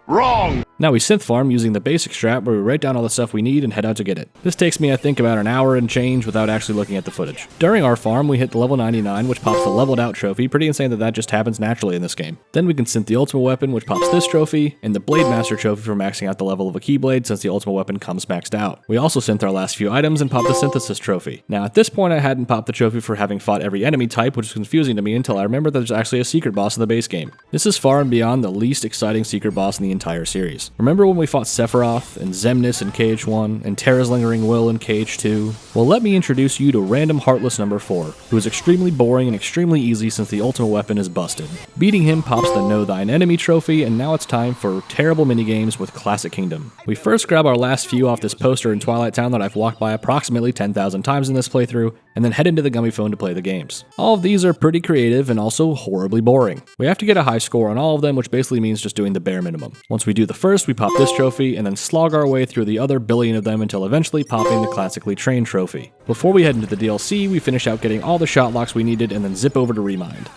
Wrong! Now we synth farm using the basic strat, where we write down all the stuff we need and head out to get it. This takes me, I think, about an hour and change without actually looking at the footage. During our farm, we hit the level 99, which pops the leveled out trophy. Pretty insane that that just happens naturally in this game. Then we can synth the Ultima weapon, which pops this trophy, and the Blade Master trophy for maxing out the level of a Keyblade, since the Ultima weapon comes maxed out. We also synth our last few items and pop the Synthesis trophy. Now at this point I hadn't popped the trophy for having fought every enemy type, which was confusing to me until I remembered that there's actually a secret boss in the base game. This is far and beyond the least exciting secret boss in the entire series. Remember when we fought Sephiroth, and Xemnas in KH1, and Terra's Lingering Will in KH2? Well, let me introduce you to Random Heartless number 4, who is extremely boring and extremely easy since the Ultima weapon is busted. Beating him pops the Know Thine Enemy trophy, and now it's time for terrible minigames with Classic Kingdom. We first grab our last few off this poster in Twilight Town that I've walked by approximately 10,000 times in this playthrough, and then head into the Gummy Phone to play the games. All of these are pretty creative and also horribly boring. We have to get a high score on all of them, which basically means just doing the bare minimum. Once we do the first, we pop this trophy, and then slog our way through the other billion of them until eventually popping the Classically Trained trophy. Before we head into the DLC, we finish out getting all the shot locks we needed and then zip over to Remind.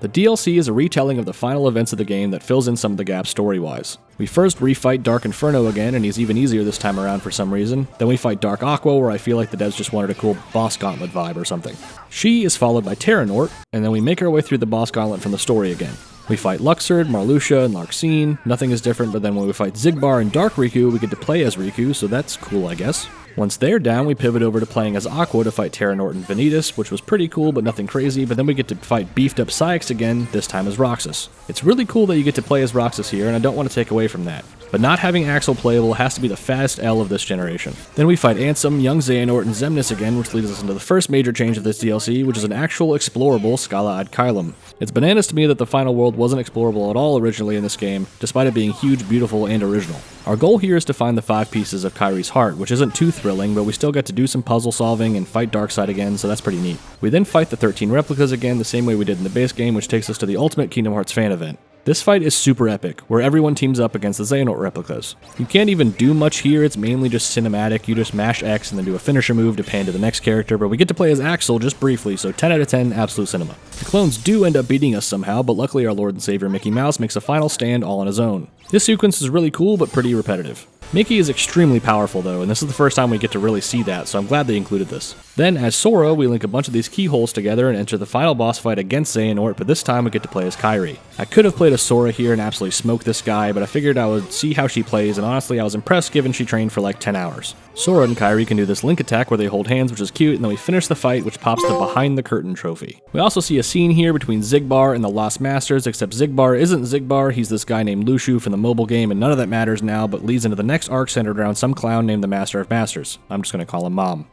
The DLC is a retelling of the final events of the game that fills in some of the gaps story-wise. We first refight Dark Inferno again, and he's even easier this time around for some reason. Then we fight Dark Aqua, where I feel like the devs just wanted a cool boss gauntlet vibe or something. She is followed by Terranort, and then we make our way through the boss gauntlet from the story again. We fight Luxord, Marluxia, and Larxene. Nothing is different, but then when we fight Xigbar and Dark Riku, we get to play as Riku, so that's cool, I guess. Once they're down, we pivot over to playing as Aqua to fight Terranort and Vanitas, which was pretty cool, but nothing crazy, but then we get to fight beefed up Syx again, this time as Roxas. It's really cool that you get to play as Roxas here, and I don't want to take away from that. But not having Axel playable has to be the fattest L of this generation. Then we fight Ansem, Young Xehanort, and Xemnas again, which leads us into the first major change of this DLC, which is an actual explorable Scala ad Kylum. It's bananas to me that the final world wasn't explorable at all originally in this game, despite it being huge, beautiful, and original. Our goal here is to find the 5 pieces of Kairi's heart, which isn't too thrilling, but we still get to do some puzzle solving and fight Darkseid again, so that's pretty neat. We then fight the 13 replicas again, the same way we did in the base game, which takes us to the ultimate Kingdom Hearts fan event. This fight is super epic, where everyone teams up against the Xehanort replicas. You can't even do much here, it's mainly just cinematic. You just mash X and then do a finisher move to pan to the next character, but we get to play as Axel just briefly, so 10 out of 10, absolute cinema. The clones do end up beating us somehow, but luckily our Lord and Savior Mickey Mouse makes a final stand all on his own. This sequence is really cool, but pretty repetitive. Mickey is extremely powerful though, and this is the first time we get to really see that, so I'm glad they included this. Then, as Sora, we link a bunch of these keyholes together and enter the final boss fight against Xehanort, but this time we get to play as Kairi. I could have played as Sora here and absolutely smoked this guy, but I figured I would see how she plays, and honestly I was impressed given she trained for like 10 hours. Sora and Kairi can do this link attack where they hold hands, which is cute, and then we finish the fight, which pops the Behind the Curtain trophy. We also see a scene here between Xigbar and the Lost Masters, except Xigbar isn't Xigbar, he's this guy named Lushu from the mobile game, and none of that matters now, but leads into the next arc centered around some clown named the Master of Masters. I'm just gonna call him Mom.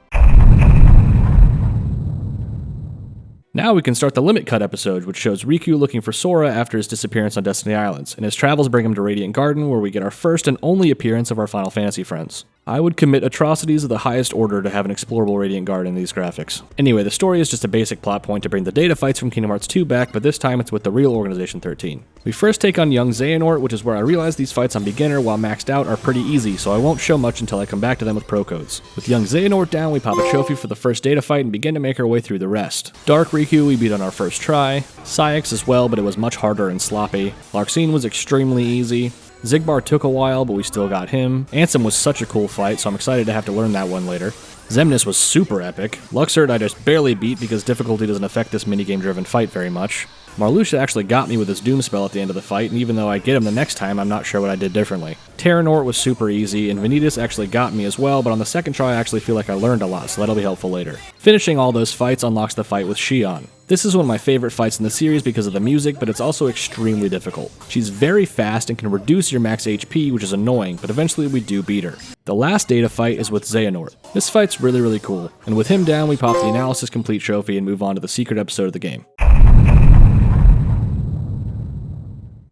Now we can start the Limit Cut episode, which shows Riku looking for Sora after his disappearance on Destiny Islands, and his travels bring him to Radiant Garden, where we get our first and only appearance of our Final Fantasy friends. I would commit atrocities of the highest order to have an explorable Radiant Garden in these graphics. Anyway, the story is just a basic plot point to bring the data fights from Kingdom Hearts 2 back, but this time it's with the real Organization 13. We first take on young Xehanort, which is where I realize these fights on beginner while maxed out are pretty easy, so I won't show much until I come back to them with pro codes. With young Xehanort down, we pop a trophy for the first data fight and begin to make our way through the rest. Dark Riku we beat on our first try, Syx as well, but it was much harder and sloppy. Larxene was extremely easy. Xigbar took a while, but we still got him. Ansem was such a cool fight, so I'm excited to have to learn that one later. Xemnas was super epic. Luxord I just barely beat because difficulty doesn't affect this minigame-driven fight very much. Marluxia actually got me with his Doom spell at the end of the fight, and even though I get him the next time, I'm not sure what I did differently. Terranort was super easy, and Vanitas actually got me as well, but on the second try I actually feel like I learned a lot, so that'll be helpful later. Finishing all those fights unlocks the fight with Xion. This is one of my favorite fights in the series because of the music, but it's also extremely difficult. She's very fast and can reduce your max HP, which is annoying, but eventually we do beat her. The last data fight is with Xehanort. This fight's really cool, and with him down we pop the Analysis Complete trophy and move on to the secret episode of the game.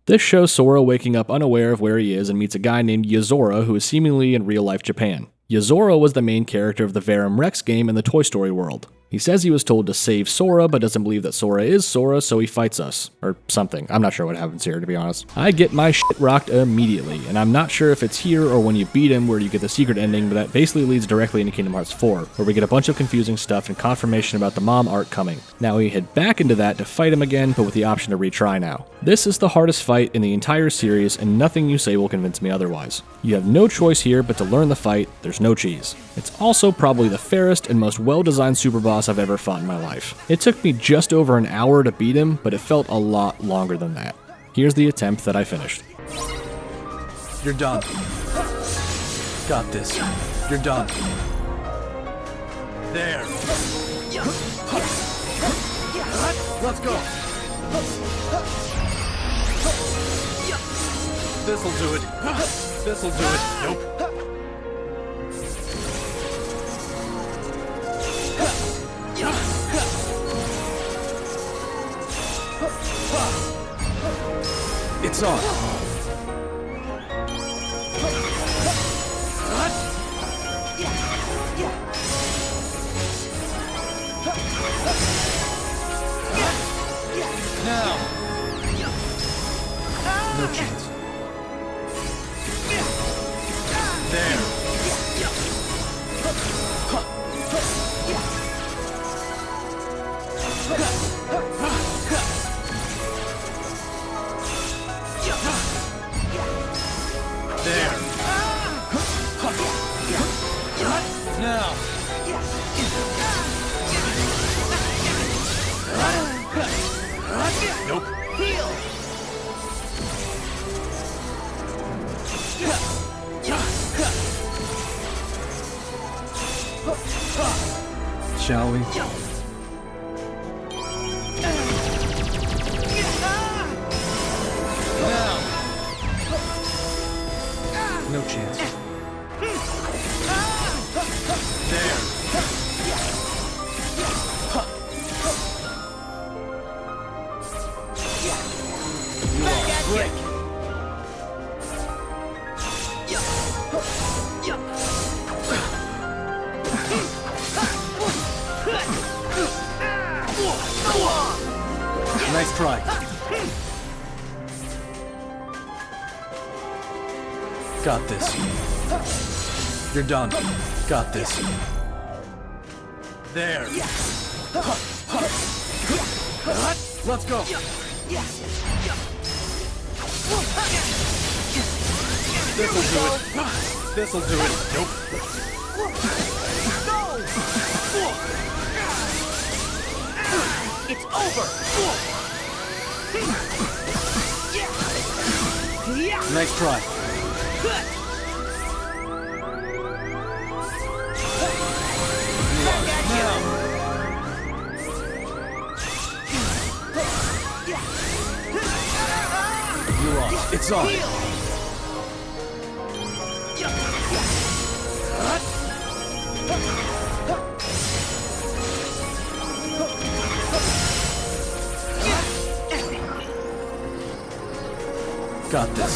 This shows Sora waking up unaware of where he is and meets a guy named Yazora who is seemingly in real-life Japan. Yazora was the main character of the Verum Rex game in the Toy Story world. He says he was told to save Sora, but doesn't believe that Sora is Sora, so he fights us. Or something. I'm not sure what happens here, to be honest. I get my shit rocked immediately, and I'm not sure if it's here or when you beat him where you get the secret ending, but that basically leads directly into Kingdom Hearts 4, where we get a bunch of confusing stuff and confirmation about the mom arc coming. Now we head back into that to fight him again, but with the option to retry now. This is the hardest fight in the entire series, and nothing you say will convince me otherwise. You have no choice here but to learn the fight, there's no cheese. It's also probably the fairest and most well-designed super boss I've ever fought in my life. It took me just over an hour to beat him, but it felt a lot longer than that. Here's the attempt that I finished. You're done. Got this. You're done. There. Let's go. This'll do it. This'll do it. Nope. It's on. Now. No chance. There. There. Now. Nope. Shall we? Now. No chance. There. You are break. Nice try. Got this. You're done. Got this. There. Let's go. This'll do it. This'll do it. Nope. It's over! Nice try. You lost. It's on. Got this.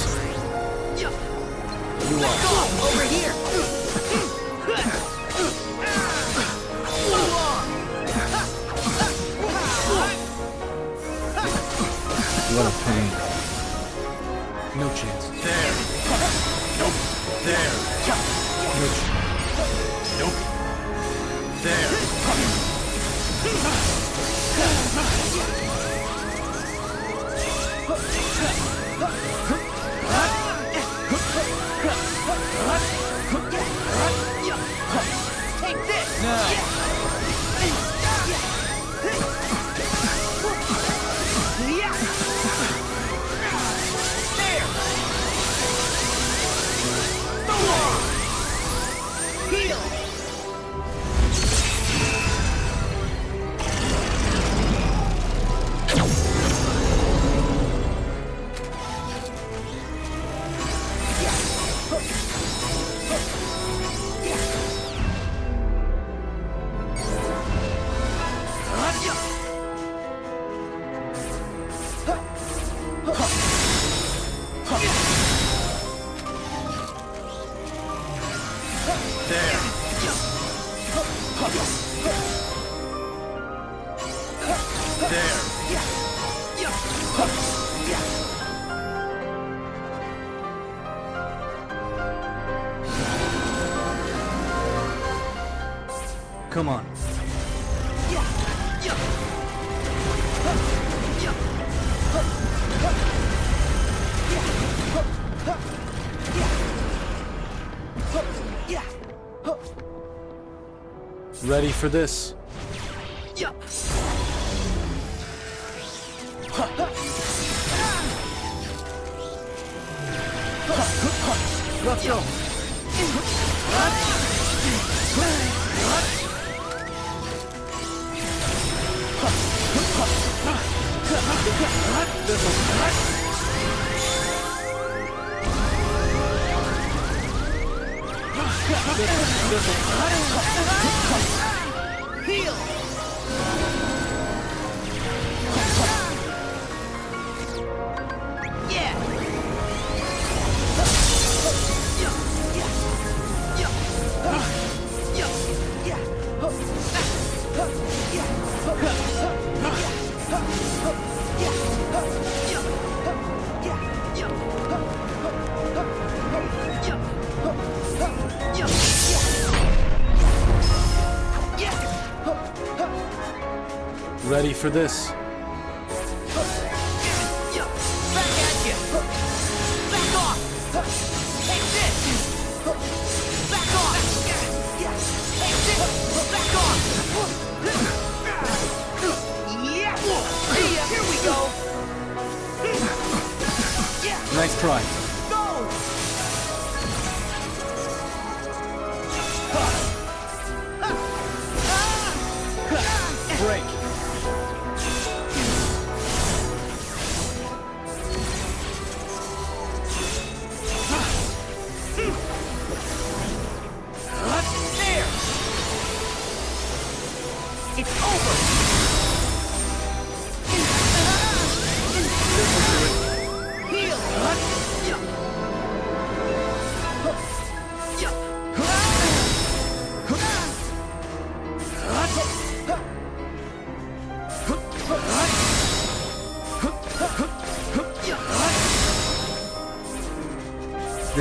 You lost. Over here! What a pain. No chance. There. Nope. There. No chance. Nope. There. Take this! Now. Heal! Come on. Ready for this? Let's go. Heal! Ready for this? Back at you! Back off! Take this! Back off! Take this! Back off! Yeah! Here we go! Nice try. Go! Break.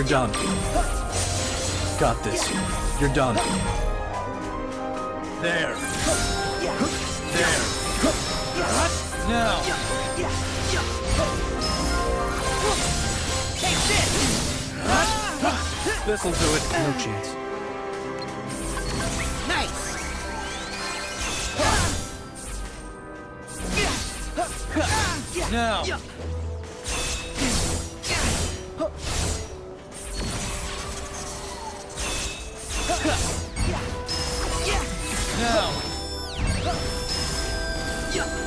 done. Got this. You're done. There. There. Now. Take this! This'll do it. No chance. Nice! Now. Now.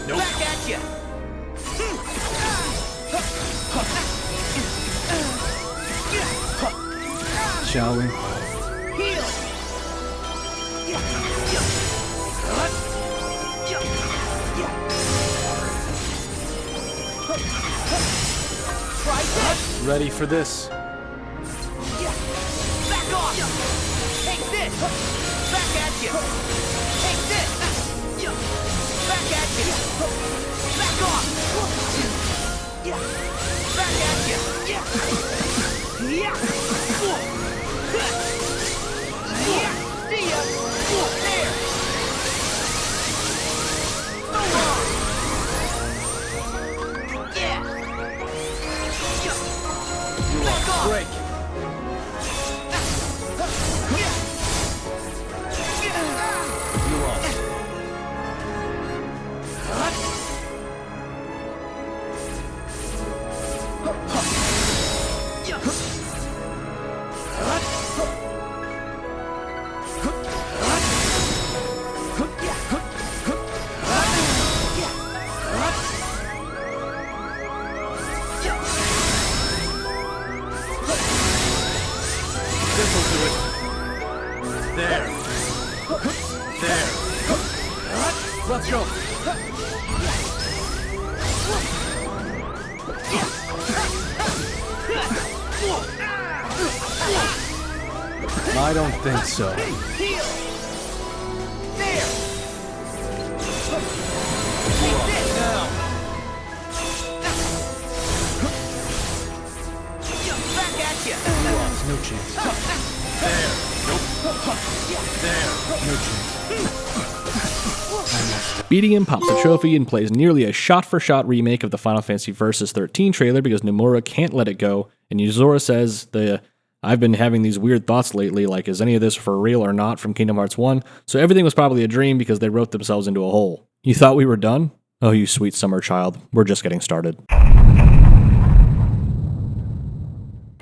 Nope. Back at you! Shall we? Heal! Try this! Ready for this? Back off! Take this! Back at you! Take this! Back at you! Back off! Back at you! See ya! There! So long! Yeah! Back off! Break. You lost. This'll do it. There. There. Let's go. I don't think so. Heal! There! Take this! Now. Back at you! No chance. There. Nope. There. No chance. Beating him pops a trophy and plays nearly a shot-for-shot remake of the Final Fantasy Versus 13 trailer because Nomura can't let it go, and Yazora says I've been having these weird thoughts lately, like is any of this for real or not from Kingdom Hearts 1, so everything was probably a dream because they wrote themselves into a hole. You thought we were done? Oh, you sweet summer child, we're just getting started.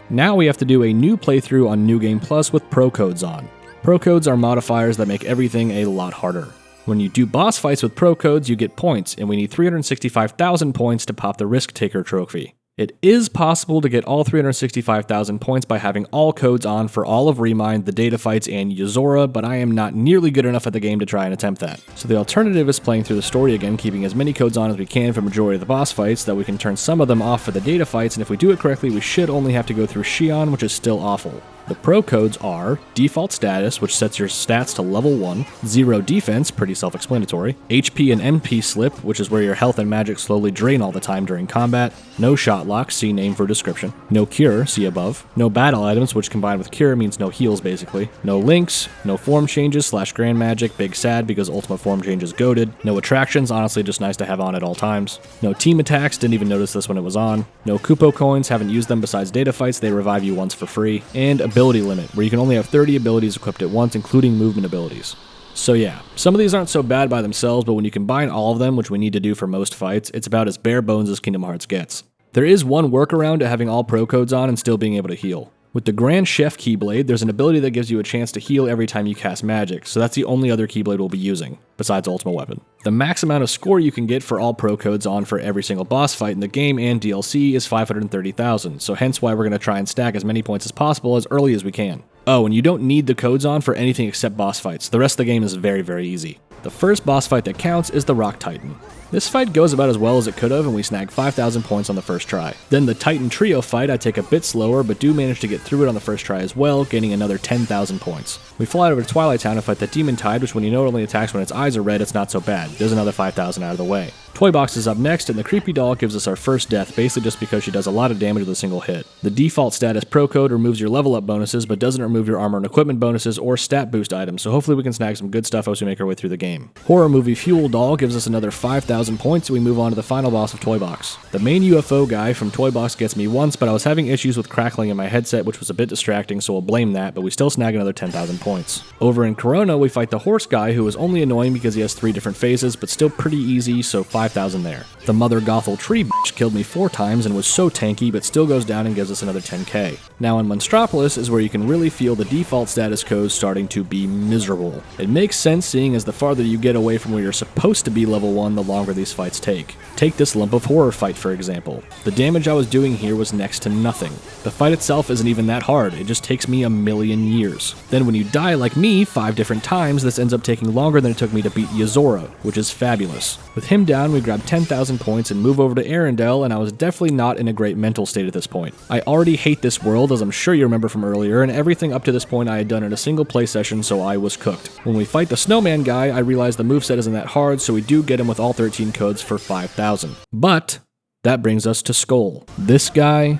Now we have to do a new playthrough on New Game Plus with pro codes on. Pro codes are modifiers that make everything a lot harder. When you do boss fights with pro codes, you get points, and we need 365,000 points to pop the Risk Taker trophy. It is possible to get all 365,000 points by having all codes on for all of Remind, the data fights, and Yazora, but I am not nearly good enough at the game to try and attempt that. So the alternative is playing through the story again, keeping as many codes on as we can for majority of the boss fights, that we can turn some of them off for the data fights, and if we do it correctly, we should only have to go through Xion, which is still awful. The pro codes are Default Status, which sets your stats to level 1, 0 Defense, pretty self-explanatory, HP and MP Slip, which is where your health and magic slowly drain all the time during combat, no Shot Lock, see name for description, no Cure, see above, no Battle Items, which combined with Cure means no heals basically, no Links, no Form Changes / Grand Magic, big sad because Ultimate Form Change is goated, no Attractions, honestly just nice to have on at all times, no Team Attacks, didn't even notice this when it was on, no Kupo Coins, haven't used them besides data fights, they revive you once for free, and Ability Limit, where you can only have 30 abilities equipped at once, including movement abilities. So yeah, some of these aren't so bad by themselves, but when you combine all of them, which we need to do for most fights, it's about as bare bones as Kingdom Hearts gets. There is one workaround to having all pro codes on and still being able to heal. With the Grand Chef Keyblade, there's an ability that gives you a chance to heal every time you cast magic, so that's the only other Keyblade we'll be using, besides Ultimate Weapon. The max amount of score you can get for all pro codes on for every single boss fight in the game and DLC is 530,000, so hence why we're going to try and stack as many points as possible as early as we can. Oh, and you don't need the codes on for anything except boss fights. The rest of the game is very, very easy. The first boss fight that counts is the Rock Titan. This fight goes about as well as it could have, and we snag 5,000 points on the first try. Then the Titan Trio fight I take a bit slower, but do manage to get through it on the first try as well, gaining another 10,000 points. We fly over to Twilight Town and fight the Demon Tide, which when you know it only attacks when its eyes are red, it's not so bad. There's another 5,000 out of the way. Toy Box is up next, and the Creepy Doll gives us our first death, basically just because she does a lot of damage with a single hit. The default status Pro Code removes your level up bonuses, but doesn't remove your armor and equipment bonuses or stat boost items, so hopefully we can snag some good stuff as we make our way through the game. Horror Movie Fuel Doll gives us another 5,000 points, and we move on to the final boss of Toy Box. The main UFO guy from Toy Box gets me once, but I was having issues with crackling in my headset, which was a bit distracting, so we'll blame that, but we still snag another 10,000 points. Over in Corona, we fight the horse guy, who is only annoying because he has 3 different phases, but still pretty easy, so 5,000 there. The Mother Gothel Tree bitch killed me 4 times and was so tanky, but still goes down and gives us another 10k. Now in Monstropolis is where you can really feel the default status codes starting to be miserable. It makes sense seeing as the farther you get away from where you're supposed to be level 1, the longer these fights take. Take this Lump of Horror fight for example. The damage I was doing here was next to nothing. The fight itself isn't even that hard, it just takes me a million years. Then when you die like me 5 different times, this ends up taking longer than it took me to beat Yazora, which is fabulous. With him down, we grab 10,000 points and move over to Arendelle, and I was definitely not in a great mental state at this point. I already hate this world, as I'm sure you remember from earlier, and everything up to this point I had done in a single play session, so I was cooked. When we fight the Snowman guy, I realized the moveset isn't that hard, so we do get him with all 13 codes for 5,000. But that brings us to Skull. This guy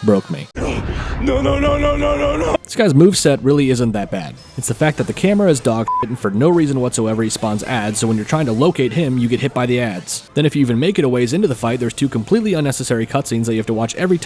broke me. No. This guy's moveset really isn't that bad. It's the fact that the camera is dog shit and for no reason whatsoever he spawns ads, so when you're trying to locate him, you get hit by the ads. Then if you even make it a ways into the fight, there's 2 completely unnecessary cutscenes that you have to watch every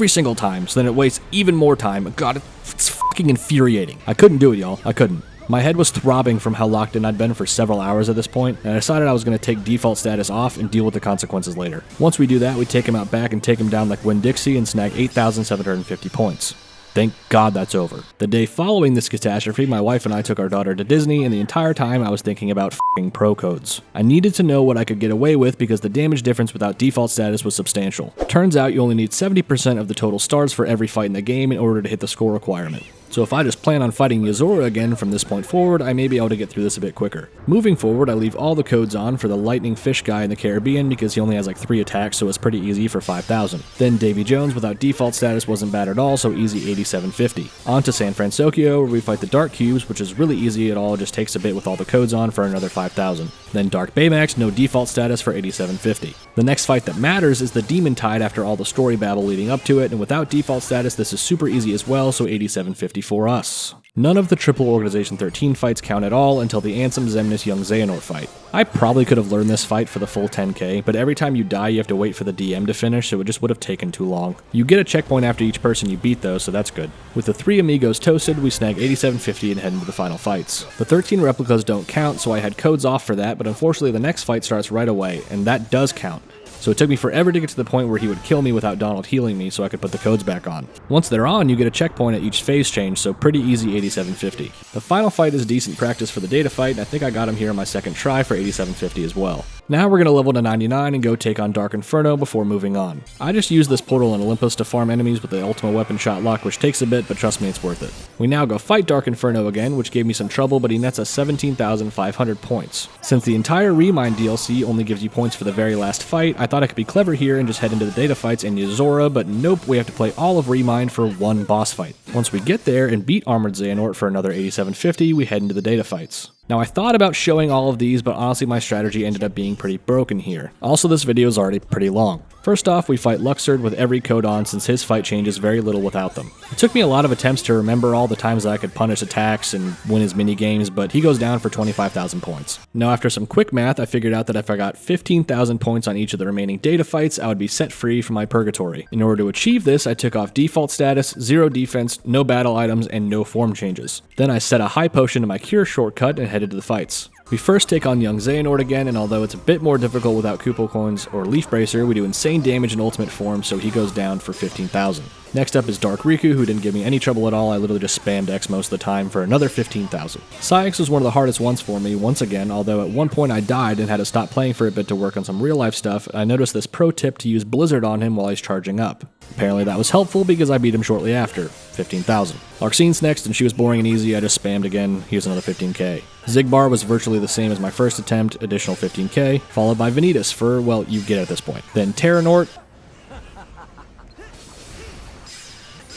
single time, so then it wastes even more time. God, it's fucking infuriating. I couldn't do it, y'all. I couldn't. My head was throbbing from how locked in I'd been for several hours at this point, and I decided I was going to take default status off and deal with the consequences later. Once we do that, we take him out back and take him down like Winn-Dixie and snag 8,750 points. Thank God that's over. The day following this catastrophe, my wife and I took our daughter to Disney, and the entire time I was thinking about f***ing pro codes. I needed to know what I could get away with because the damage difference without default status was substantial. Turns out you only need 70% of the total stars for every fight in the game in order to hit the score requirement. So if I just plan on fighting Yazora again from this point forward, I may be able to get through this a bit quicker. Moving forward, I leave all the codes on for the lightning fish guy in the Caribbean because he only has like 3 attacks, so it's pretty easy for 5,000. Then Davy Jones without default status wasn't bad at all, so easy 8,750. On to San Francisco, where we fight the Dark Cubes, which is really easy at all, just takes a bit with all the codes on for another 5,000. Then Dark Baymax, no default status for 8,750. The next fight that matters is the Demon Tide after all the story babble leading up to it, and without default status this is super easy as well, so 8,750 for us. None of the Triple Organization 13 fights count at all until the Ansem Xemnas Young Xehanort fight. I probably could have learned this fight for the full 10k, but every time you die you have to wait for the DM to finish, so it just would have taken too long. You get a checkpoint after each person you beat though, so that's good. With the 3 amigos toasted, we snag 8,750 and head into the final fights. The 13 replicas don't count, so I had codes off for that, but unfortunately the next fight starts right away, and that does count. So it took me forever to get to the point where he would kill me without Donald healing me so I could put the codes back on. Once they're on, you get a checkpoint at each phase change, so pretty easy 8,750. The final fight is decent practice for the data fight, and I think I got him here on my second try for 8,750 as well. Now we're going to level to 99 and go take on Dark Inferno before moving on. I just used this portal in Olympus to farm enemies with the ultimate weapon shot lock, which takes a bit, but trust me, it's worth it. We now go fight Dark Inferno again, which gave me some trouble, but he nets us 17,500 points. Since the entire Remind DLC only gives you points for the very last fight, I thought I could be clever here and just head into the data fights in Yazora, but nope, we have to play all of Remind for one boss fight. Once we get there and beat Armored Xehanort for another 8,750, we head into the data fights. Now I thought about showing all of these, but honestly my strategy ended up being pretty broken here. Also, this video is already pretty long. First off, we fight Luxord with every code on since his fight changes very little without them. It took me a lot of attempts to remember all the times that I could punish attacks and win his minigames, but he goes down for 25,000 points. Now after some quick math, I figured out that if I got 15,000 points on each of the remaining data fights, I would be set free from my purgatory. In order to achieve this, I took off default status, 0 defense, no battle items, and no form changes. Then I set a high potion to my cure shortcut and headed to the fights. We first take on Young Xehanort again, and although it's a bit more difficult without Koopa Coins or Leaf Bracer, we do insane damage in ultimate form, so he goes down for 15,000. Next up is Dark Riku, who didn't give me any trouble at all. I literally just spammed X most of the time for another 15,000. Syx was one of the hardest ones for me, once again, although at one point I died and had to stop playing for a bit to work on some real life stuff. I noticed this pro tip to use Blizzard on him while he's charging up. Apparently that was helpful because I beat him shortly after, 15,000. Larxine's next, and she was boring and easy. I just spammed again. Here's another 15k. Zigbar was virtually the same as my first attempt, additional 15k, followed by Vanitas for, well, you get it at this point. Then Terranort,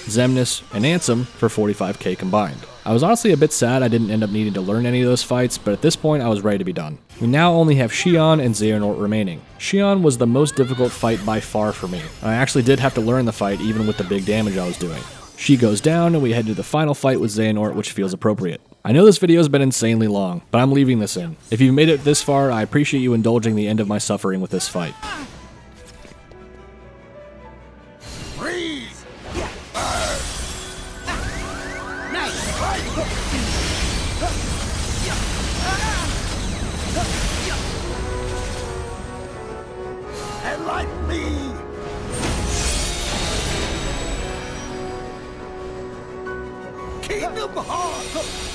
Xemnas, and Ansem for 45k combined. I was honestly a bit sad I didn't end up needing to learn any of those fights, but at this point I was ready to be done. We now only have Xion and Xehanort remaining. Xion was the most difficult fight by far for me. I actually did have to learn the fight even with the big damage I was doing. She goes down and we head to the final fight with Xehanort, which feels appropriate. I know this video has been insanely long, but I'm leaving this in. If you've made it this far, I appreciate you indulging the end of my suffering with this fight. Freeze! Enlighten me! Kingdom Hearts!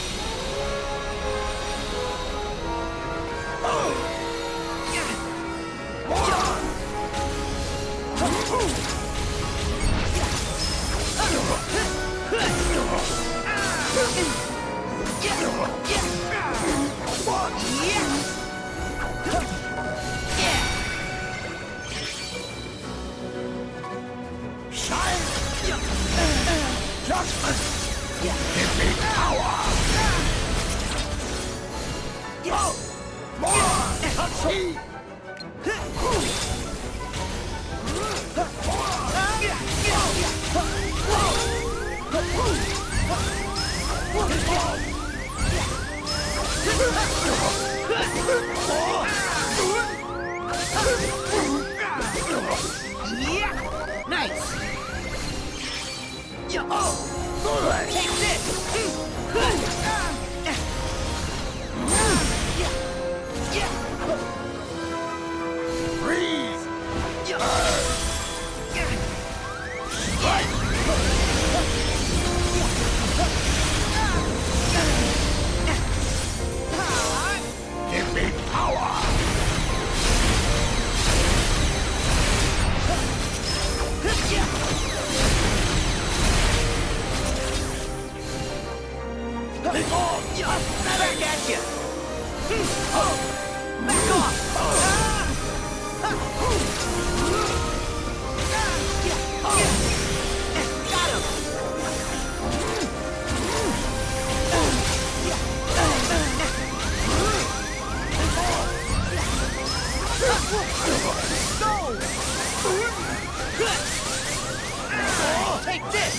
Take this!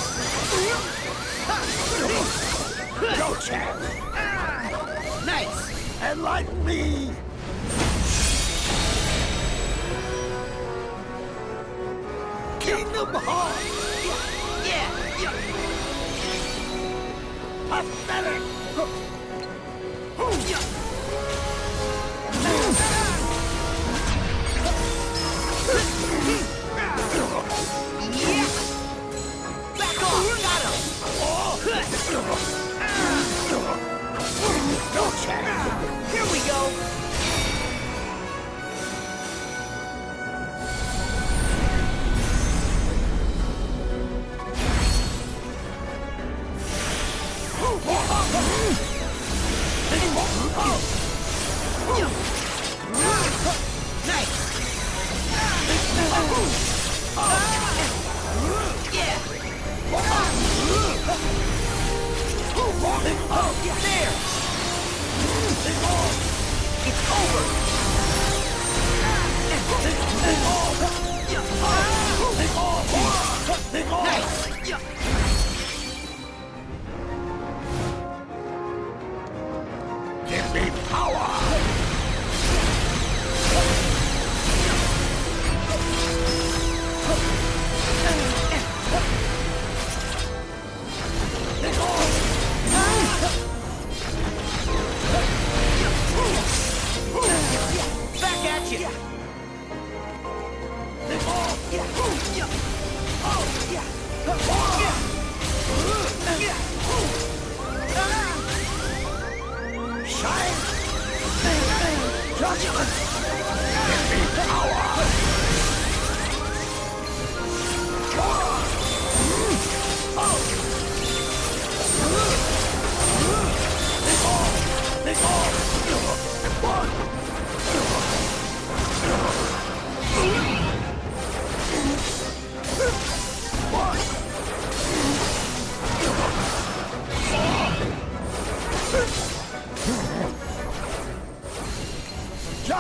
No chance! Nice! Enlighten me! Kingdom Hearts! Yeah! Pathetic! Back off! Got him! No chance! Here we go! Give me power! Back at you!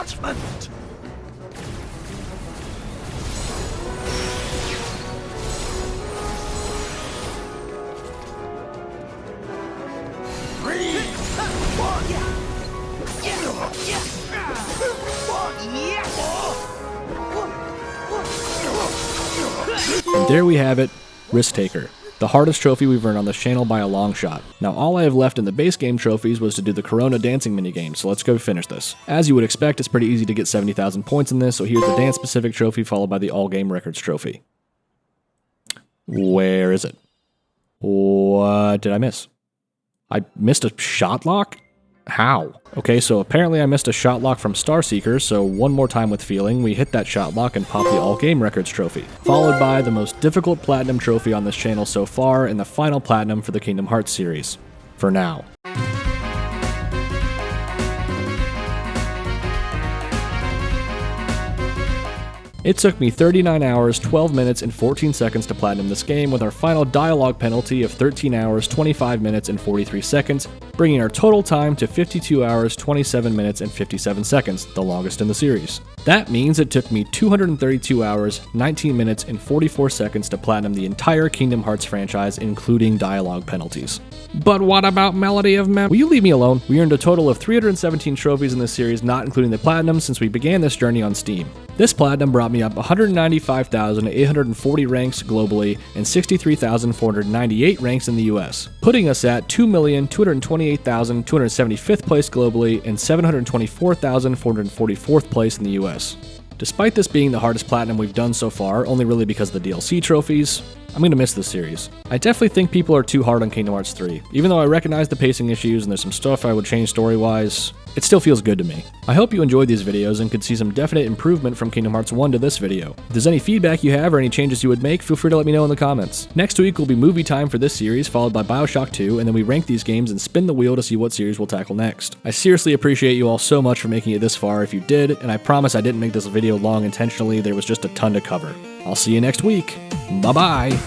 judgment. And there we have it, Risk Taker. The hardest trophy we've earned on this channel by a long shot. Now all I have left in the base game trophies was to do the Corona dancing minigame, so let's go finish this. As you would expect, it's pretty easy to get 70,000 points in this, so here's the dance specific trophy followed by the all game records trophy. Where is it? What did I miss? I missed a shot lock? How? Okay, so apparently I missed a shot lock from Starseeker, so one more time with feeling, we hit that shot lock and pop the All Game Records trophy, followed by the most difficult Platinum trophy on this channel so far and the final Platinum for the Kingdom Hearts series. For now. It took me 39 hours, 12 minutes, and 14 seconds to platinum this game, with our final dialogue penalty of 13 hours, 25 minutes, and 43 seconds, bringing our total time to 52 hours, 27 minutes, and 57 seconds, the longest in the series. That means it took me 232 hours, 19 minutes, and 44 seconds to platinum the entire Kingdom Hearts franchise, including dialogue penalties. But what about Melody of Mem? Will you leave me alone? We earned a total of 317 trophies in this series, not including the platinum, since we began this journey on Steam. This platinum brought me up 195,840 ranks globally and 63,498 ranks in the US, putting us at 2,228,275th place globally and 724,444th place in the US. Despite this being the hardest platinum we've done so far, only really because of the DLC trophies, I'm going to miss this series. I definitely think people are too hard on Kingdom Hearts 3. Even though I recognize the pacing issues and there's some stuff I would change story-wise, it still feels good to me. I hope you enjoyed these videos and could see some definite improvement from Kingdom Hearts 1 to this video. If there's any feedback you have or any changes you would make, feel free to let me know in the comments. Next week will be movie time for this series, followed by Bioshock 2, and then we rank these games and spin the wheel to see what series we'll tackle next. I seriously appreciate you all so much for making it this far if you did, and I promise I didn't make this video long intentionally, there was just a ton to cover. I'll see you next week. Bye-bye!